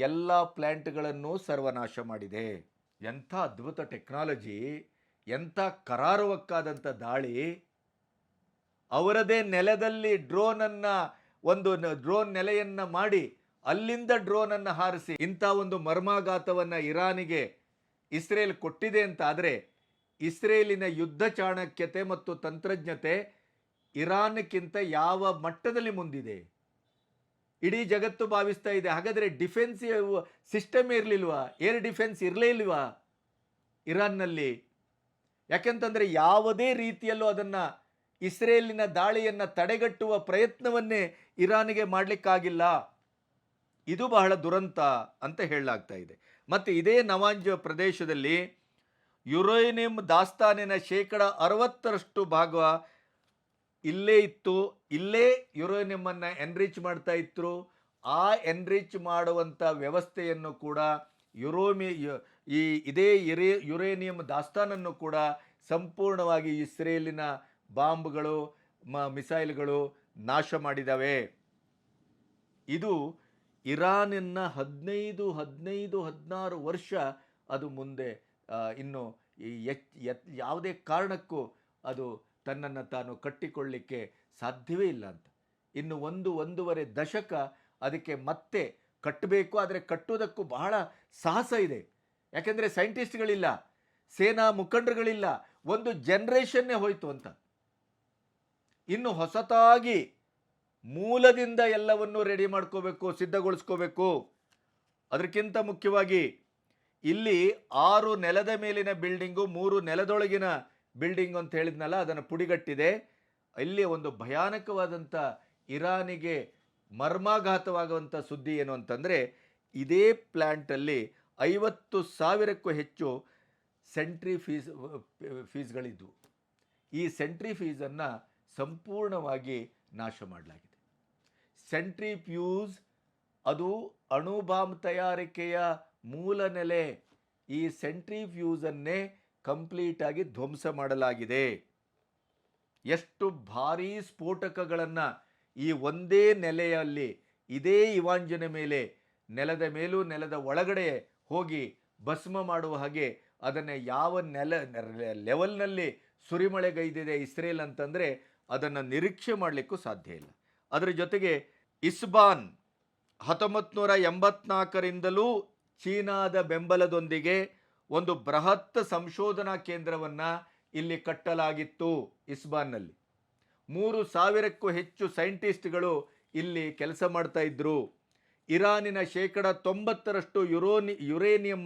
ಎಲ್ಲ ಪ್ಲಾಂಟ್ಗಳನ್ನು ಸರ್ವನಾಶ ಮಾಡಿದೆ. ಎಂಥ ಅದ್ಭುತ ಟೆಕ್ನಾಲಜಿ, ಎಂಥ ಕರಾರುವಕ್ಕಾದಂಥ ದಾಳಿ. ಅವರದೇ ನೆಲದಲ್ಲಿ ಒಂದು ಡ್ರೋನ್ ನೆಲೆಯನ್ನು ಮಾಡಿ ಅಲ್ಲಿಂದ ಡ್ರೋನನ್ನು ಹಾರಿಸಿ ಇಂಥ ಒಂದು ಮರ್ಮಾಘಾತವನ್ನು ಇರಾನಿಗೆ ಇಸ್ರೇಲ್ ಕೊಟ್ಟಿದೆ ಅಂತ ಆದರೆ, ಇಸ್ರೇಲಿನ ಯುದ್ಧ ಚಾಣಕ್ಯತೆ ಮತ್ತು ತಂತ್ರಜ್ಞತೆ ಇರಾನ್ಕ್ಕಿಂತ ಯಾವ ಮಟ್ಟದಲ್ಲಿ ಮುಂದಿದೆ ಇಡೀ ಜಗತ್ತು ಭಾವಿಸ್ತಾ ಇದೆ. ಹಾಗಾದರೆ ಡಿಫೆನ್ಸ್ ಸಿಸ್ಟಮ್ ಇರಲಿಲ್ವಾ? ಏರ್ ಡಿಫೆನ್ಸ್ ಇರಲೇ ಇಲ್ವಾ ಇರಾನ್ನಲ್ಲಿ? ಯಾಕೆಂತಂದರೆ ಯಾವುದೇ ರೀತಿಯಲ್ಲೂ ಅದನ್ನು ಇಸ್ರೇಲಿನ ದಾಳಿಯನ್ನು ತಡೆಗಟ್ಟುವ ಪ್ರಯತ್ನವನ್ನೇ ಇರಾನಿಗೆ ಮಾಡಲಿಕ್ಕಾಗಿಲ್ಲ. ಇದು ಬಹಳ ದುರಂತ ಅಂತ ಹೇಳಲಾಗ್ತಾ ಇದೆ. ಮತ್ತು ಇದೇ ನವಾಂಜ್ ಪ್ರದೇಶದಲ್ಲಿ ಯುರೇನಿಯಂ ದಾಸ್ತಾನಿನ 60% ಭಾಗ ಇಲ್ಲೇ ಇತ್ತು. ಇಲ್ಲೇ ಯುರೇನಿಯಮನ್ನು ಎನ್ರಿಚ್ ಮಾಡ್ತಾ ಇದ್ರು. ಆ ಎನ್ರಿಚ್ ಮಾಡುವಂಥ ವ್ಯವಸ್ಥೆಯನ್ನು ಕೂಡ ಇದೇ ಯುರೇನಿಯಂ ದಾಸ್ತಾನನ್ನು ಕೂಡ ಸಂಪೂರ್ಣವಾಗಿ ಇಸ್ರೇಲಿನ ಬಾಂಬ್ಗಳು ಮಿಸೈಲ್ಗಳು ನಾಶ ಮಾಡಿದ್ದಾವೆ. ಇದು ಇರಾನಿನ 16 ವರ್ಷ ಅದು ಮುಂದೆ ಇನ್ನು ಯಾವುದೇ ಕಾರಣಕ್ಕೂ ಅದು ತನ್ನನ್ನು ತಾನು ಕಟ್ಟಿಕೊಳ್ಳಲಿಕ್ಕೆ ಸಾಧ್ಯವೇ ಇಲ್ಲ ಅಂತ. ಇನ್ನು 1-1.5 ದಶಕ ಅದಕ್ಕೆ ಮತ್ತೆ ಕಟ್ಟಬೇಕು. ಆದರೆ ಕಟ್ಟುವುದಕ್ಕೂ ಬಹಳ ಸಾಹಸ ಇದೆ. ಯಾಕೆಂದರೆ ಸೈಂಟಿಸ್ಟ್ಗಳಿಲ್ಲ, ಸೇನಾ ಮುಖಂಡರುಗಳಿಲ್ಲ, ಒಂದು ಜನರೇಷನ್ನೇ ಹೋಯಿತು ಅಂತ. ಇನ್ನು ಹೊಸತಾಗಿ ಮೂಲದಿಂದ ಎಲ್ಲವನ್ನು ರೆಡಿ ಮಾಡ್ಕೋಬೇಕು, ಸಿದ್ಧಗೊಳಿಸ್ಕೋಬೇಕು. ಅದಕ್ಕಿಂತ ಮುಖ್ಯವಾಗಿ ಇಲ್ಲಿ 6 ನೆಲದ ಮೇಲಿನ ಬಿಲ್ಡಿಂಗು, 3 ನೆಲದೊಳಗಿನ ಬಿಲ್ಡಿಂಗ್ ಅಂತ ಹೇಳಿದ್ನಲ್ಲ, ಅದನ್ನು ಪುಡಿಗಟ್ಟಿದೆ. ಇಲ್ಲಿ ಒಂದು ಭಯಾನಕವಾದಂಥ ಇರಾನಿಗೆ ಮರ್ಮಾಘಾತವಾಗುವಂಥ ಸುದ್ದಿ ಏನು ಅಂತಂದರೆ, ಇದೇ ಪ್ಲ್ಯಾಂಟಲ್ಲಿ 50,000ಕ್ಕೂ ಹೆಚ್ಚು ಫೀಸ್ಗಳಿದ್ವು. ಈ ಸೆಂಟ್ರಿಫೀಸನ್ನು ಸಂಪೂರ್ಣವಾಗಿ ನಾಶ ಮಾಡಲಾಗಿದೆ. ಸೆಂಟ್ರಿಫ್ಯೂಸ್ ಅದು ಅಣುಬಾಂಬ್ ತಯಾರಿಕೆಯ ಮೂಲ ನೆಲೆ. ಈ ಸೆಂಟ್ರಿಫ್ಯೂಸನ್ನೇ ಕಂಪ್ಲೀಟಾಗಿ ಧ್ವಂಸ ಮಾಡಲಾಗಿದೆ. ಎಷ್ಟು ಭಾರೀ ಸ್ಫೋಟಕಗಳನ್ನು ಈ ಒಂದೇ ನೆಲೆಯಲ್ಲಿ, ಇದೇ ಇವಾಂಜನ ಮೇಲೆ, ನೆಲದ ಮೇಲೂ ನೆಲದ ಒಳಗಡೆ ಹೋಗಿ ಭಸ್ಮ ಮಾಡುವ ಹಾಗೆ ಅದನ್ನು ಯಾವ ಲೆವೆಲ್ನಲ್ಲಿ ಸುರಿಮಳೆಗೈದಿದೆ ಇಸ್ರೇಲ್ ಅಂತಂದರೆ ಅದನ್ನು ನಿರೀಕ್ಷೆ ಮಾಡಲಿಕ್ಕೂ ಸಾಧ್ಯ ಇಲ್ಲ. ಅದರ ಜೊತೆಗೆ ಇಸ್ಬಾನ್ 1984ರಿಂದಲೂ ಚೀನಾದ ಬೆಂಬಲದೊಂದಿಗೆ ಒಂದು ಬೃಹತ್ ಸಂಶೋಧನಾ ಕೇಂದ್ರವನ್ನು ಇಲ್ಲಿ ಕಟ್ಟಲಾಗಿತ್ತು. ಇಸ್ಬಾನ್ನಲ್ಲಿ 3,000ಕ್ಕೂ ಹೆಚ್ಚು ಸೈಂಟಿಸ್ಟ್ಗಳು ಇಲ್ಲಿ ಕೆಲಸ ಮಾಡ್ತಾ ಇದ್ರು. ಇರಾನಿನ 90% ಯುರೇನಿಯಂ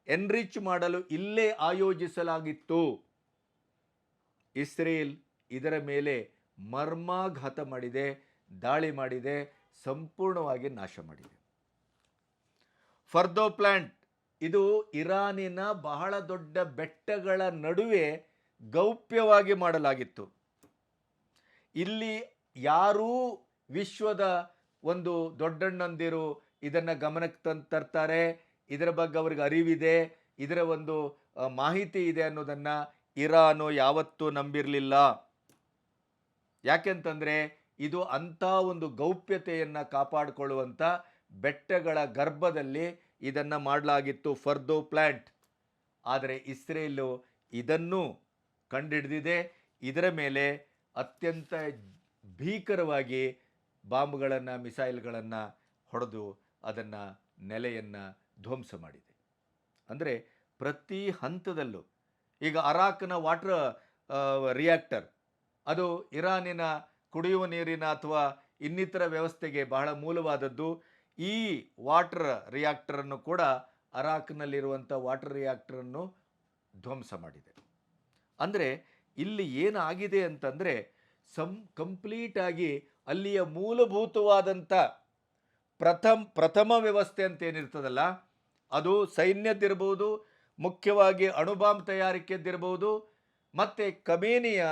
ಎನ್ರಿಚ್ ಮಾಡಲು ಇಲ್ಲೇ ಆಯೋಜಿಸಲಾಗಿತ್ತು. ಇಸ್ರೇಲ್ ಇದರ ಮೇಲೆ ಮರ್ಮಾಘಾತ ಮಾಡಿದೆ, ದಾಳಿ ಮಾಡಿದೆ, ಸಂಪೂರ್ಣವಾಗಿ ನಾಶ ಮಾಡಿದೆ. ಫರ್ದೋ ಪ್ಲಾಂಟ್ ಇದು ಇರಾನಿನ ಬಹಳ ದೊಡ್ಡ ಬೆಟ್ಟಗಳ ನಡುವೆ ಗೌಪ್ಯವಾಗಿ ಮಾಡಲಾಗಿತ್ತು. ಇಲ್ಲಿ ಯಾರೂ ವಿಶ್ವದ ಒಂದು ದೊಡ್ಡಣ್ಣಂದಿರು ಇದನ್ನು ಗಮನಕ್ಕೆ ತರ್ತಾರೆ, ಇದರ ಬಗ್ಗೆ ಅವ್ರಿಗೆ ಅರಿವಿದೆ, ಇದರ ಒಂದು ಮಾಹಿತಿ ಇದೆ ಅನ್ನೋದನ್ನು ಇರಾನು ಯಾವತ್ತೂ ನಂಬಿರಲಿಲ್ಲ. ಯಾಕೆಂತಂದರೆ ಇದು ಅಂಥ ಒಂದು ಗೌಪ್ಯತೆಯನ್ನು ಕಾಪಾಡಿಕೊಳ್ಳುವಂಥ ಬೆಟ್ಟಗಳ ಗರ್ಭದಲ್ಲಿ ಇದನ್ನು ಮಾಡಲಾಗಿತ್ತು, ಫರ್ದೋ ಪ್ಲ್ಯಾಂಟ್. ಆದರೆ ಇಸ್ರೇಲು ಇದನ್ನು ಕಂಡುಹಿಡಿದಿದೆ. ಇದರ ಮೇಲೆ ಅತ್ಯಂತ ಭೀಕರವಾಗಿ ಬಾಂಬ್ಗಳನ್ನು, ಮಿಸೈಲ್ಗಳನ್ನು ಹೊಡೆದು ಅದನ್ನು ನೆಲೆಯನ್ನು ಧ್ವಂಸ ಮಾಡಿದೆ. ಅಂದರೆ ಪ್ರತಿ ಹಂತದಲ್ಲೂ ಈಗ ಅರಾಕ್ನ ವಾಟರ್ ರಿಯಾಕ್ಟರ್ ಅದು ಇರಾನಿನ ಕುಡಿಯುವ ನೀರಿನ ಅಥವಾ ಇನ್ನಿತರ ವ್ಯವಸ್ಥೆಗೆ ಬಹಳ ಮೂಲವಾದದ್ದು. ಈ ವಾಟರ್ ರಿಯಾಕ್ಟರನ್ನು ಕೂಡ ಅರಾಕ್ನಲ್ಲಿರುವಂಥ ವಾಟರ್ ರಿಯಾಕ್ಟರನ್ನು ಧ್ವಂಸ ಮಾಡಿದೆ. ಅಂದರೆ ಇಲ್ಲಿ ಏನಾಗಿದೆ ಅಂತಂದರೆ ಕಂಪ್ಲೀಟಾಗಿ ಅಲ್ಲಿಯ ಮೂಲಭೂತವಾದಂಥ ಪ್ರಥಮ ವ್ಯವಸ್ಥೆ ಅಂತ ಏನಿರ್ತದಲ್ಲ, ಅದು ಸೈನ್ಯದ್ದಿರ್ಬೋದು, ಮುಖ್ಯವಾಗಿ ಅಣುಬಾಂಬ್ ತಯಾರಿಕೆದ್ದಿರ್ಬೋದು, ಮತ್ತು ಖಮೇನಿಯ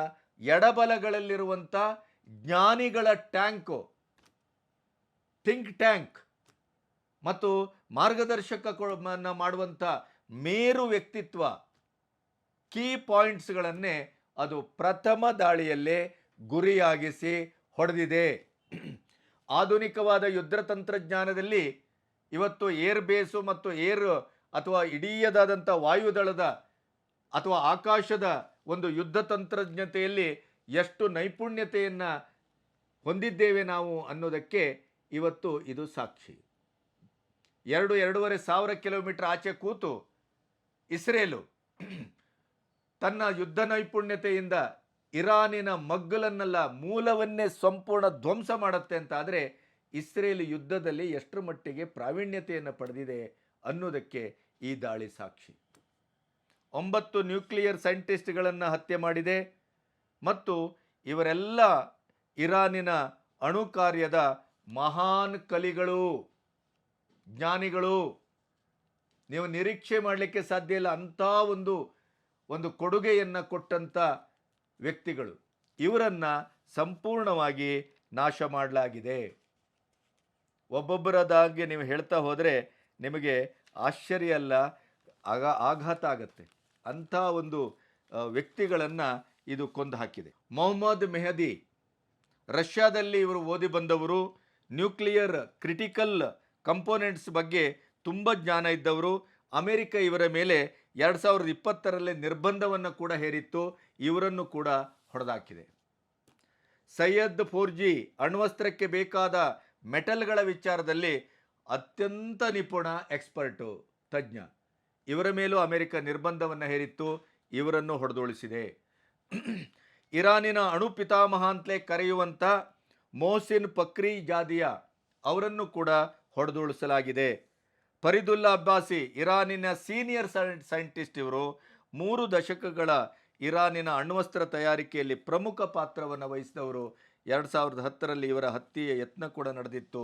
ಎಡಬಲಗಳಲ್ಲಿರುವಂಥ ಜ್ಞಾನಿಗಳ ಥಿಂಕ್ ಟ್ಯಾಂಕ್ ಮತ್ತು ಮಾಡುವಂಥ ಮೇರು ವ್ಯಕ್ತಿತ್ವ ಕೀ ಪಾಯಿಂಟ್ಸ್ಗಳನ್ನೇ ಅದು ಪ್ರಥಮ ದಾಳಿಯಲ್ಲೇ ಗುರಿಯಾಗಿಸಿ ಹೊಡೆದಿದೆ. ಆಧುನಿಕವಾದ ಯುದ್ಧ ತಂತ್ರಜ್ಞಾನದಲ್ಲಿ ಇವತ್ತು ಏರ್ ಬೇಸು ಮತ್ತು ಏರ್ ಅಥವಾ ಇಡೀದಾದಂಥ ವಾಯುದಳದ ಅಥವಾ ಆಕಾಶದ ಒಂದು ಯುದ್ಧ ತಂತ್ರಜ್ಞತೆಯಲ್ಲಿ ಎಷ್ಟು ನೈಪುಣ್ಯತೆಯನ್ನು ಹೊಂದಿದ್ದೇವೆ ನಾವು ಅನ್ನೋದಕ್ಕೆ ಇವತ್ತು ಇದು ಸಾಕ್ಷಿ. 2-2.5 ಸಾವಿರ ಕಿಲೋಮೀಟರ್ ಆಚೆ ಕೂತು ಇಸ್ರೇಲು ತನ್ನ ಯುದ್ಧ ನೈಪುಣ್ಯತೆಯಿಂದ ಇರಾನಿನ ಮಗ್ಗಲನ್ನೆಲ್ಲ ಮೂಲವನ್ನೇ ಸಂಪೂರ್ಣ ಧ್ವಂಸ ಮಾಡುತ್ತೆ ಅಂತ ಆದರೆ ಇಸ್ರೇಲ್ ಯುದ್ಧದಲ್ಲಿ ಎಷ್ಟರ ಮಟ್ಟಿಗೆ ಪ್ರಾವೀಣ್ಯತೆಯನ್ನು ಪಡೆದಿದೆ ಅನ್ನೋದಕ್ಕೆ ಈ ದಾಳಿ ಸಾಕ್ಷಿ. 9 ನ್ಯೂಕ್ಲಿಯರ್ ಸೈಂಟಿಸ್ಟ್ಗಳನ್ನು ಹತ್ಯೆ ಮಾಡಿದೆ ಮತ್ತು ಇವರೆಲ್ಲ ಇರಾನಿನ ಅಣು ಕಾರ್ಯದ ಮಹಾನ್ ಕಲಿಗಳು, ಜ್ಞಾನಿಗಳು. ನೀವು ನಿರೀಕ್ಷೆ ಮಾಡಲಿಕ್ಕೆ ಸಾಧ್ಯ ಇಲ್ಲ ಅಂಥ ಒಂದು ಕೊಡುಗೆಯನ್ನು ಕೊಟ್ಟಂಥ ವ್ಯಕ್ತಿಗಳು. ಇವರನ್ನು ಸಂಪೂರ್ಣವಾಗಿ ನಾಶ ಮಾಡಲಾಗಿದೆ. ಒಬ್ಬೊಬ್ಬರದಾಗಿ ನೀವು ಹೇಳ್ತಾ ಹೋದರೆ ನಿಮಗೆ ಆಶ್ಚರ್ಯ ಅಲ್ಲ, ಆಘಾತ ಆಗತ್ತೆ. ಅಂಥ ಒಂದು ವ್ಯಕ್ತಿಗಳನ್ನು ಇದು ಕೊಂದು ಹಾಕಿದೆ. ಮೊಹಮ್ಮದ್ ಮೆಹದಿ, ರಷ್ಯಾದಲ್ಲಿ ಇವರು ಓದಿ ಬಂದವರು, ನ್ಯೂಕ್ಲಿಯರ್ ಕ್ರಿಟಿಕಲ್ ಕಂಪೋನೆಂಟ್ಸ್ ಬಗ್ಗೆ ತುಂಬ ಜ್ಞಾನ ಇದ್ದವರು. ಅಮೆರಿಕ ಇವರ ಮೇಲೆ 2020ರಲ್ಲಿ ನಿರ್ಬಂಧವನ್ನು ಕೂಡ ಹೇರಿತ್ತು. ಇವರನ್ನು ಕೂಡ ಹೊಡೆದಾಕಿದೆ. ಸೈಯದ್ ಫೋರ್ಜಿ ಅಣ್ವಸ್ತ್ರಕ್ಕೆ ಬೇಕಾದ ಮೆಟಲ್ಗಳ ವಿಚಾರದಲ್ಲಿ ಅತ್ಯಂತ ನಿಪುಣ ಎಕ್ಸ್ಪರ್ಟು, ತಜ್ಞ. ಇವರ ಮೇಲೂ ಅಮೆರಿಕ ನಿರ್ಬಂಧವನ್ನು ಹೇರಿತ್ತು. ಇವರನ್ನು ಹೊಡೆದೊಳಿಸಿದೆ. ಇರಾನಿನ ಅಣು ಪಿತಾಮಹ ಅಂತಲೇ ಕರೆಯುವಂಥ ಮೊಹಸಿನ್ ಫಕ್ರಿ ಜಾದಿಯಾ ಅವರನ್ನು ಕೂಡ ಹೊಡೆದೊಳಿಸಲಾಗಿದೆ. ಫರಿದುಲ್ಲಾ ಅಬ್ಬಾಸಿ, ಇರಾನಿನ ಸೀನಿಯರ್ ಸೈಂಟಿಸ್ಟ್. ಇವರು 3 ದಶಕಗಳ ಇರಾನಿನ ಅಣ್ವಸ್ತ್ರ ತಯಾರಿಕೆಯಲ್ಲಿ ಪ್ರಮುಖ ಪಾತ್ರವನ್ನು ವಹಿಸಿದವರು. 2010ರಲ್ಲಿ ಇವರ ಹತ್ಯೆಯ ಯತ್ನ ಕೂಡ ನಡೆದಿತ್ತು.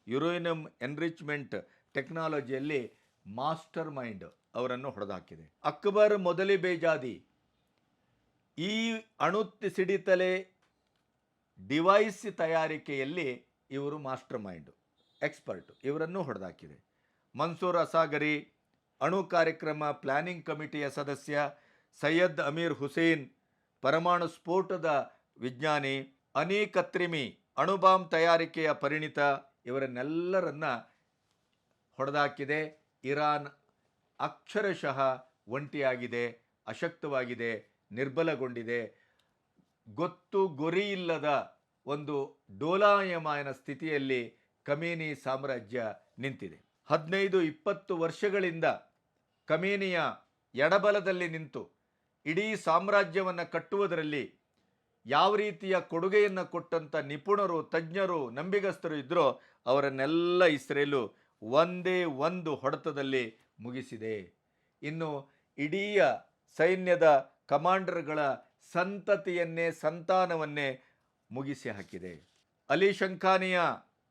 ಯುರೇನಿಯಂ ಎನ್ರಿಚ್ಮೆಂಟ್ ಟೆಕ್ನಾಲಜಿಯಲ್ಲಿ ಮಾಸ್ಟರ್ ಮೈಂಡ್ ಅವರನ್ನು ಹೊಡೆದಾಕಿದೆ. ಅಕ್ಬರ್ ಮೊದಲಿಬೇಜಾದಿ, ಈ ಅಣು ಸಿಡಿತಲೆ ಡಿವೈಸ್ ತಯಾರಿಕೆಯಲ್ಲಿ ಇವರು ಮಾಸ್ಟರ್ ಮೈಂಡು, ಎಕ್ಸ್ಪರ್ಟು. ಇವರನ್ನು ಹೊಡೆದಾಕಿದೆ. ಮನ್ಸೂರ್ ಅಸಾಗರಿ, ಅಣು ಕಾರ್ಯಕ್ರಮ ಪ್ಲಾನಿಂಗ್ ಕಮಿಟಿಯ ಸದಸ್ಯ. ಸೈಯದ್ ಅಮೀರ್ ಹುಸೇನ್, ಪರಮಾಣು ಸ್ಫೋಟದ ವಿಜ್ಞಾನಿ. ಅನಿ ಕತ್ರಿಮಿ, ಅಣುಬಾಂಬ್ ತಯಾರಿಕೆಯ ಪರಿಣಿತ. ಇವರನ್ನೆಲ್ಲರನ್ನ ಹೊಡೆದಾಕಿದೆ. ಇರಾನ್ ಅಕ್ಷರಶಃ ಒಂಟಿಯಾಗಿದೆ, ಅಶಕ್ತವಾಗಿದೆ, ನಿರ್ಬಲಗೊಂಡಿದೆ. ಗೊತ್ತು ಗುರಿ ಇಲ್ಲದ ಒಂದು ಡೋಲಾಯಮಾನ ಸ್ಥಿತಿಯಲ್ಲಿ ಖಮೇನಿ ಸಾಮ್ರಾಜ್ಯ ನಿಂತಿದೆ. 15-20 ವರ್ಷಗಳಿಂದ ಖಮೇನಿಯ ಎಡಬಲದಲ್ಲಿ ನಿಂತು ಇಡೀ ಸಾಮ್ರಾಜ್ಯವನ್ನು ಕಟ್ಟುವುದರಲ್ಲಿ ಯಾವ ರೀತಿಯ ಕೊಡುಗೆಯನ್ನು ಕೊಟ್ಟಂಥ ನಿಪುಣರು, ತಜ್ಞರು, ನಂಬಿಗಸ್ತರು ಇದ್ದರೋ ಅವರನ್ನೆಲ್ಲ ಇಸ್ರೇಲು ಒಂದೇ ಒಂದು ಹೊಡೆತದಲ್ಲಿ ಮುಗಿಸಿದೆ. ಇನ್ನು ಇಡೀ ಸೈನ್ಯದ ಕಮಾಂಡರ್ಗಳ ಸಂತಾನವನ್ನೇ ಮುಗಿಸಿ ಹಾಕಿದೆ. ಅಲಿ ಶಂಖಾನಿಯ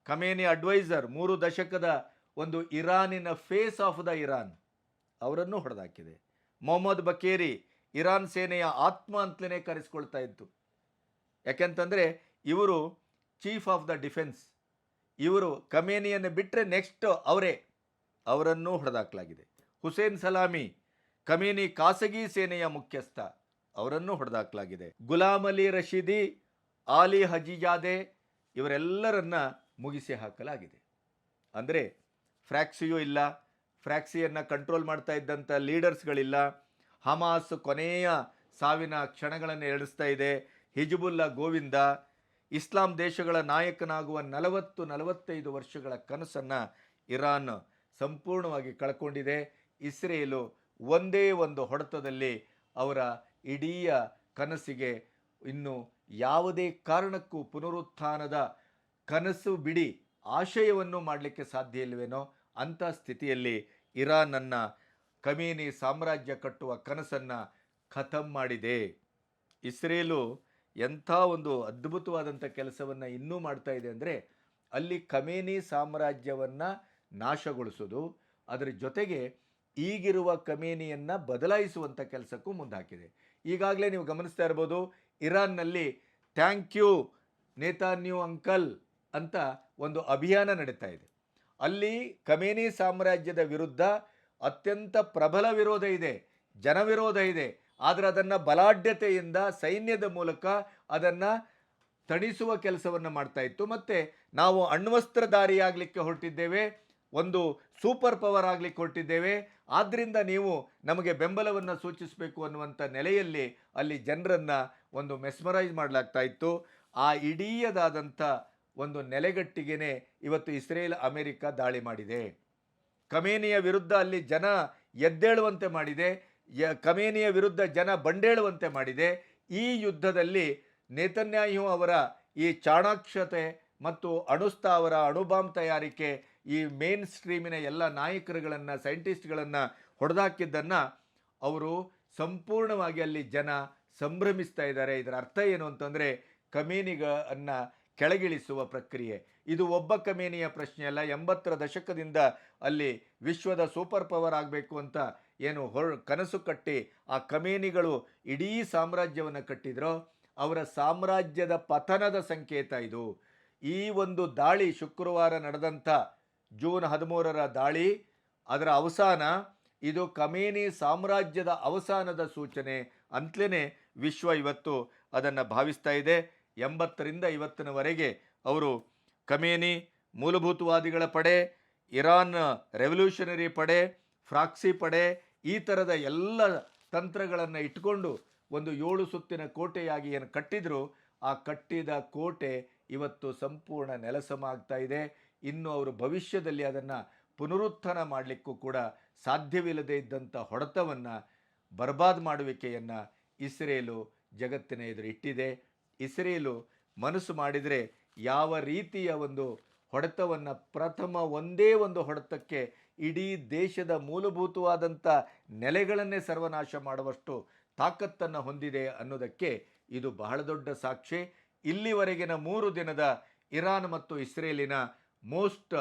ಖಮೇನಿ ಅಡ್ವೈಸರ್, 3 ದಶಕದ ಒಂದು ಇರಾನಿನ ಫೇಸ್ ಆಫ್ ದ ಇರಾನ್, ಅವರನ್ನು ಹೊಡೆದಾಕಿದೆ. ಮೊಹಮ್ಮದ್ ಬಕೇರಿ, ಇರಾನ್ ಸೇನೆಯ ಆತ್ಮ ಅಂತಲೇ ಕರೆಸ್ಕೊಳ್ತಾ ಇತ್ತು. ಯಾಕೆಂತಂದರೆ ಇವರು ಚೀಫ್ ಆಫ್ ದ ಡಿಫೆನ್ಸ್. ಇವರು ಖಮೇನಿಯನ್ನು ಬಿಟ್ಟರೆ ನೆಕ್ಸ್ಟ್ ಅವರನ್ನು ಹೊಡೆದಾಕಲಾಗಿದೆ. ಹುಸೇನ್ ಸಲಾಮಿ, ಖಮೇನಿ ಖಾಸಗಿ ಸೇನೆಯ ಮುಖ್ಯಸ್ಥ, ಅವರನ್ನು ಹೊಡೆದಾಕಲಾಗಿದೆ. ಗುಲಾಮ್ ಅಲಿ ರಶೀದಿ, ಆಲಿ ಹಜಿಜಾದೆ, ಇವರೆಲ್ಲರನ್ನ ಮುಗಿಸಿ ಹಾಕಲಾಗಿದೆ. ಅಂದರೆ ಫ್ರಾಕ್ಸಿಯೂ ಇಲ್ಲ, ಫ್ರಾಕ್ಸಿಯನ್ನು ಕಂಟ್ರೋಲ್ ಮಾಡ್ತಾ ಇದ್ದಂಥ ಲೀಡರ್ಸ್ಗಳಿಲ್ಲ. ಹಮಾಸ್ ಕೊನೆಯ ಸಾವಿನ ಕ್ಷಣಗಳನ್ನು ಎಳಿಸ್ತಾ ಇದೆ. ಹಿಜ್ಬುಲ್ಲಾ ಗೋವಿಂದ, ಇಸ್ಲಾಂ ದೇಶಗಳ ನಾಯಕನಾಗುವ 40-45 ವರ್ಷಗಳ ಕನಸನ್ನು ಇರಾನ್ ಸಂಪೂರ್ಣವಾಗಿ ಕಳ್ಕೊಂಡಿದೆ. ಇಸ್ರೇಲು ಒಂದೇ ಒಂದು ಹೊಡೆತದಲ್ಲಿ ಅವರ ಇಡೀ ಕನಸಿಗೆ ಇನ್ನು ಯಾವುದೇ ಕಾರಣಕ್ಕೂ ಪುನರುತ್ಥಾನದ ಕನಸು ಬಿಡಿ ಆಶಯವನ್ನು ಮಾಡಲಿಕ್ಕೆ ಸಾಧ್ಯ ಇಲ್ಲವೇನೋ ಅಂಥ ಸ್ಥಿತಿಯಲ್ಲಿ ಇರಾನನ್ನು ಖಮೇನಿ ಸಾಮ್ರಾಜ್ಯ ಕಟ್ಟುವ ಕನಸನ್ನು ಖತಮ್ ಮಾಡಿದೆ. ಇಸ್ರೇಲು ಎಂಥ ಒಂದು ಅದ್ಭುತವಾದಂಥ ಕೆಲಸವನ್ನು ಇನ್ನೂ ಮಾಡ್ತಾ ಇದೆ ಅಂದರೆ ಅಲ್ಲಿ ಖಮೇನಿ ಸಾಮ್ರಾಜ್ಯವನ್ನು ನಾಶಗೊಳಿಸೋದು, ಅದರ ಜೊತೆಗೆ ಈಗಿರುವ ಖಮೇನಿಯನ್ನು ಬದಲಾಯಿಸುವಂಥ ಕೆಲಸಕ್ಕೂ ಮುಂದಾಕಿದೆ. ಈಗಾಗಲೇ ನೀವು ಗಮನಿಸ್ತಾ ಇರ್ಬೋದು, ಇರಾನ್ನಲ್ಲಿ ಥ್ಯಾಂಕ್ ಯು ನೇತಾನ್ಯೂ ಅಂಕಲ್ ಅಂತ ಒಂದು ಅಭಿಯಾನ ನಡೀತಾ ಇದೆ. ಅಲ್ಲಿ ಖಮೇನಿ ಸಾಮ್ರಾಜ್ಯದ ವಿರುದ್ಧ ಅತ್ಯಂತ ಪ್ರಬಲ ವಿರೋಧ ಇದೆ, ಜನವಿರೋಧ ಇದೆ. ಆದರೆ ಅದನ್ನು ಬಲಾಢ್ಯತೆಯಿಂದ ಸೈನ್ಯದ ಮೂಲಕ ಅದನ್ನು ತಣಿಸುವ ಕೆಲಸವನ್ನು ಮಾಡ್ತಾ ಇತ್ತು. ಮತ್ತು ನಾವು ಅಣ್ವಸ್ತ್ರಧಾರಿಯಾಗಲಿಕ್ಕೆ ಹೊರಟಿದ್ದೇವೆ, ಒಂದು ಸೂಪರ್ ಪವರ್ ಆಗಲಿಕ್ಕೆ ಹೊರಟಿದ್ದೇವೆ, ಆದ್ದರಿಂದ ನೀವು ನಮಗೆ ಬೆಂಬಲವನ್ನು ಸೂಚಿಸಬೇಕು ಅನ್ನುವಂಥ ನೆಲೆಯಲ್ಲಿ ಅಲ್ಲಿ ಜನರನ್ನು ಒಂದು ಮೆಸ್ಮರೈಸ್ ಮಾಡಲಾಗ್ತಾ ಇತ್ತು. ಆ ಇಡೀಯದಾದಂಥ ಒಂದು ನೆಲೆಗಟ್ಟಿಗೆನೇ ಇವತ್ತು ಇಸ್ರೇಲ್ ಅಮೆರಿಕ ದಾಳಿ ಮಾಡಿದೆ. ಖಮೇನಿಯ ವಿರುದ್ಧ ಅಲ್ಲಿ ಜನ ಎದ್ದೇಳುವಂತೆ ಮಾಡಿದೆ, ಖಮೇನಿಯ ವಿರುದ್ಧ ಜನ ಬಂಡೇಳುವಂತೆ ಮಾಡಿದೆ. ಈ ಯುದ್ಧದಲ್ಲಿ ನೇತನ್ಯಾಹು ಅವರ ಈ ಚಾಣಾಕ್ಷತೆ ಮತ್ತು ಅಣುಸ್ಥಾವರ ಅಣುಬಾಂಬ್ ತಯಾರಿಕೆ ಈ ಮೇನ್ ಸ್ಟ್ರೀಮಿನ ಎಲ್ಲ ನಾಯಕರುಗಳನ್ನು ಸೈಂಟಿಸ್ಟ್ಗಳನ್ನು ಹೊಡೆದಾಕಿದ್ದನ್ನು ಅವರು ಸಂಪೂರ್ಣವಾಗಿ ಅಲ್ಲಿ ಜನ ಸಂಭ್ರಮಿಸ್ತಾ ಇದ್ದಾರೆ. ಇದರ ಅರ್ಥ ಏನು ಅಂತಂದರೆ ಖಮೇನಿಗಳನ್ನು ಕೆಳಗಿಳಿಸುವ ಪ್ರಕ್ರಿಯೆ. ಇದು ಒಬ್ಬ ಖಮೇನಿಯ ಪ್ರಶ್ನೆ ಅಲ್ಲ. 80ರ ದಶಕದಿಂದ ಅಲ್ಲಿ ವಿಶ್ವದ ಸೂಪರ್ ಪವರ್ ಆಗಬೇಕು ಅಂತ ಏನು ಕನಸು ಕಟ್ಟಿ ಆ ಖಮೇನಿಗಳು ಇಡೀ ಸಾಮ್ರಾಜ್ಯವನ್ನು ಕಟ್ಟಿದ್ರೋ ಅವರ ಸಾಮ್ರಾಜ್ಯದ ಪತನದ ಸಂಕೇತ ಇದು. ಈ ಒಂದು ದಾಳಿ ಶುಕ್ರವಾರ ನಡೆದಂಥ ಜೂನ್ 13ರ ದಾಳಿ, ಅದರ ಅವಸಾನ, ಇದು ಖಮೇನಿ ಸಾಮ್ರಾಜ್ಯದ ಅವಸಾನದ ಸೂಚನೆ ಅಂತಲೇ ವಿಶ್ವ ಇವತ್ತು ಅದನ್ನು ಭಾವಿಸ್ತಾ ಇದೆ. 80ರಿಂದ ಇವತ್ತಿನವರೆಗೆ ಅವರು ಖಮೇನಿ, ಮೂಲಭೂತವಾದಿಗಳ ಪಡೆ, ಇರಾನ್ ರೆವಲ್ಯೂಷನರಿ ಪಡೆ, ಫ್ರಾಕ್ಸಿ ಪಡೆ, ಈ ಥರದ ಎಲ್ಲ ತಂತ್ರಗಳನ್ನು ಇಟ್ಕೊಂಡು ಒಂದು 7 ಸುತ್ತಿನ ಕೋಟೆಯಾಗಿ ಏನು ಕಟ್ಟಿದ್ರು, ಆ ಕಟ್ಟಿದ ಕೋಟೆ ಇವತ್ತು ಸಂಪೂರ್ಣ ನೆಲಸಮ ಆಗ್ತಾ ಇದೆ. ಇನ್ನು ಅವರು ಭವಿಷ್ಯದಲ್ಲಿ ಅದನ್ನು ಪುನರುತ್ಥಾನ ಮಾಡಲಿಕ್ಕೂ ಕೂಡ ಸಾಧ್ಯವಿಲ್ಲದೆ ಇದ್ದಂಥ ಹೊಡೆತವನ್ನು, ಬರ್ಬಾದ್ ಮಾಡುವಿಕೆಯನ್ನು ಇಸ್ರೇಲು ಜಗತ್ತಿನ ಎದುರು ಇಟ್ಟಿದೆ. ಇಸ್ರೇಲು ಮನಸ್ಸು ಮಾಡಿದರೆ ಯಾವ ರೀತಿಯ ಒಂದು ಹೊಡೆತವನ್ನು, ಒಂದೇ ಒಂದು ಹೊಡೆತಕ್ಕೆ ಇಡೀ ದೇಶದ ಮೂಲಭೂತವಾದಂಥ ನೆಲೆಗಳನ್ನೇ ಸರ್ವನಾಶ ಮಾಡುವಷ್ಟು ತಾಕತ್ತನ್ನು ಹೊಂದಿದೆ ಅನ್ನೋದಕ್ಕೆ ಇದು ಬಹಳ ದೊಡ್ಡ ಸಾಕ್ಷಿ. ಇಲ್ಲಿವರೆಗಿನ 3 ದಿನದ ಇರಾನ್ ಮತ್ತು ಇಸ್ರೇಲಿನ ಮೋಸ್ಟ್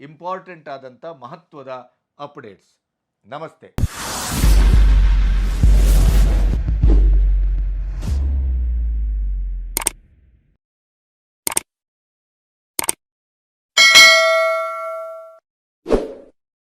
ಇಂಪಾರ್ಟೆಂಟ್ ಆದಂಥ ಮಹತ್ವದ ಅಪ್ಡೇಟ್ಸ್. ನಮಸ್ತೆ.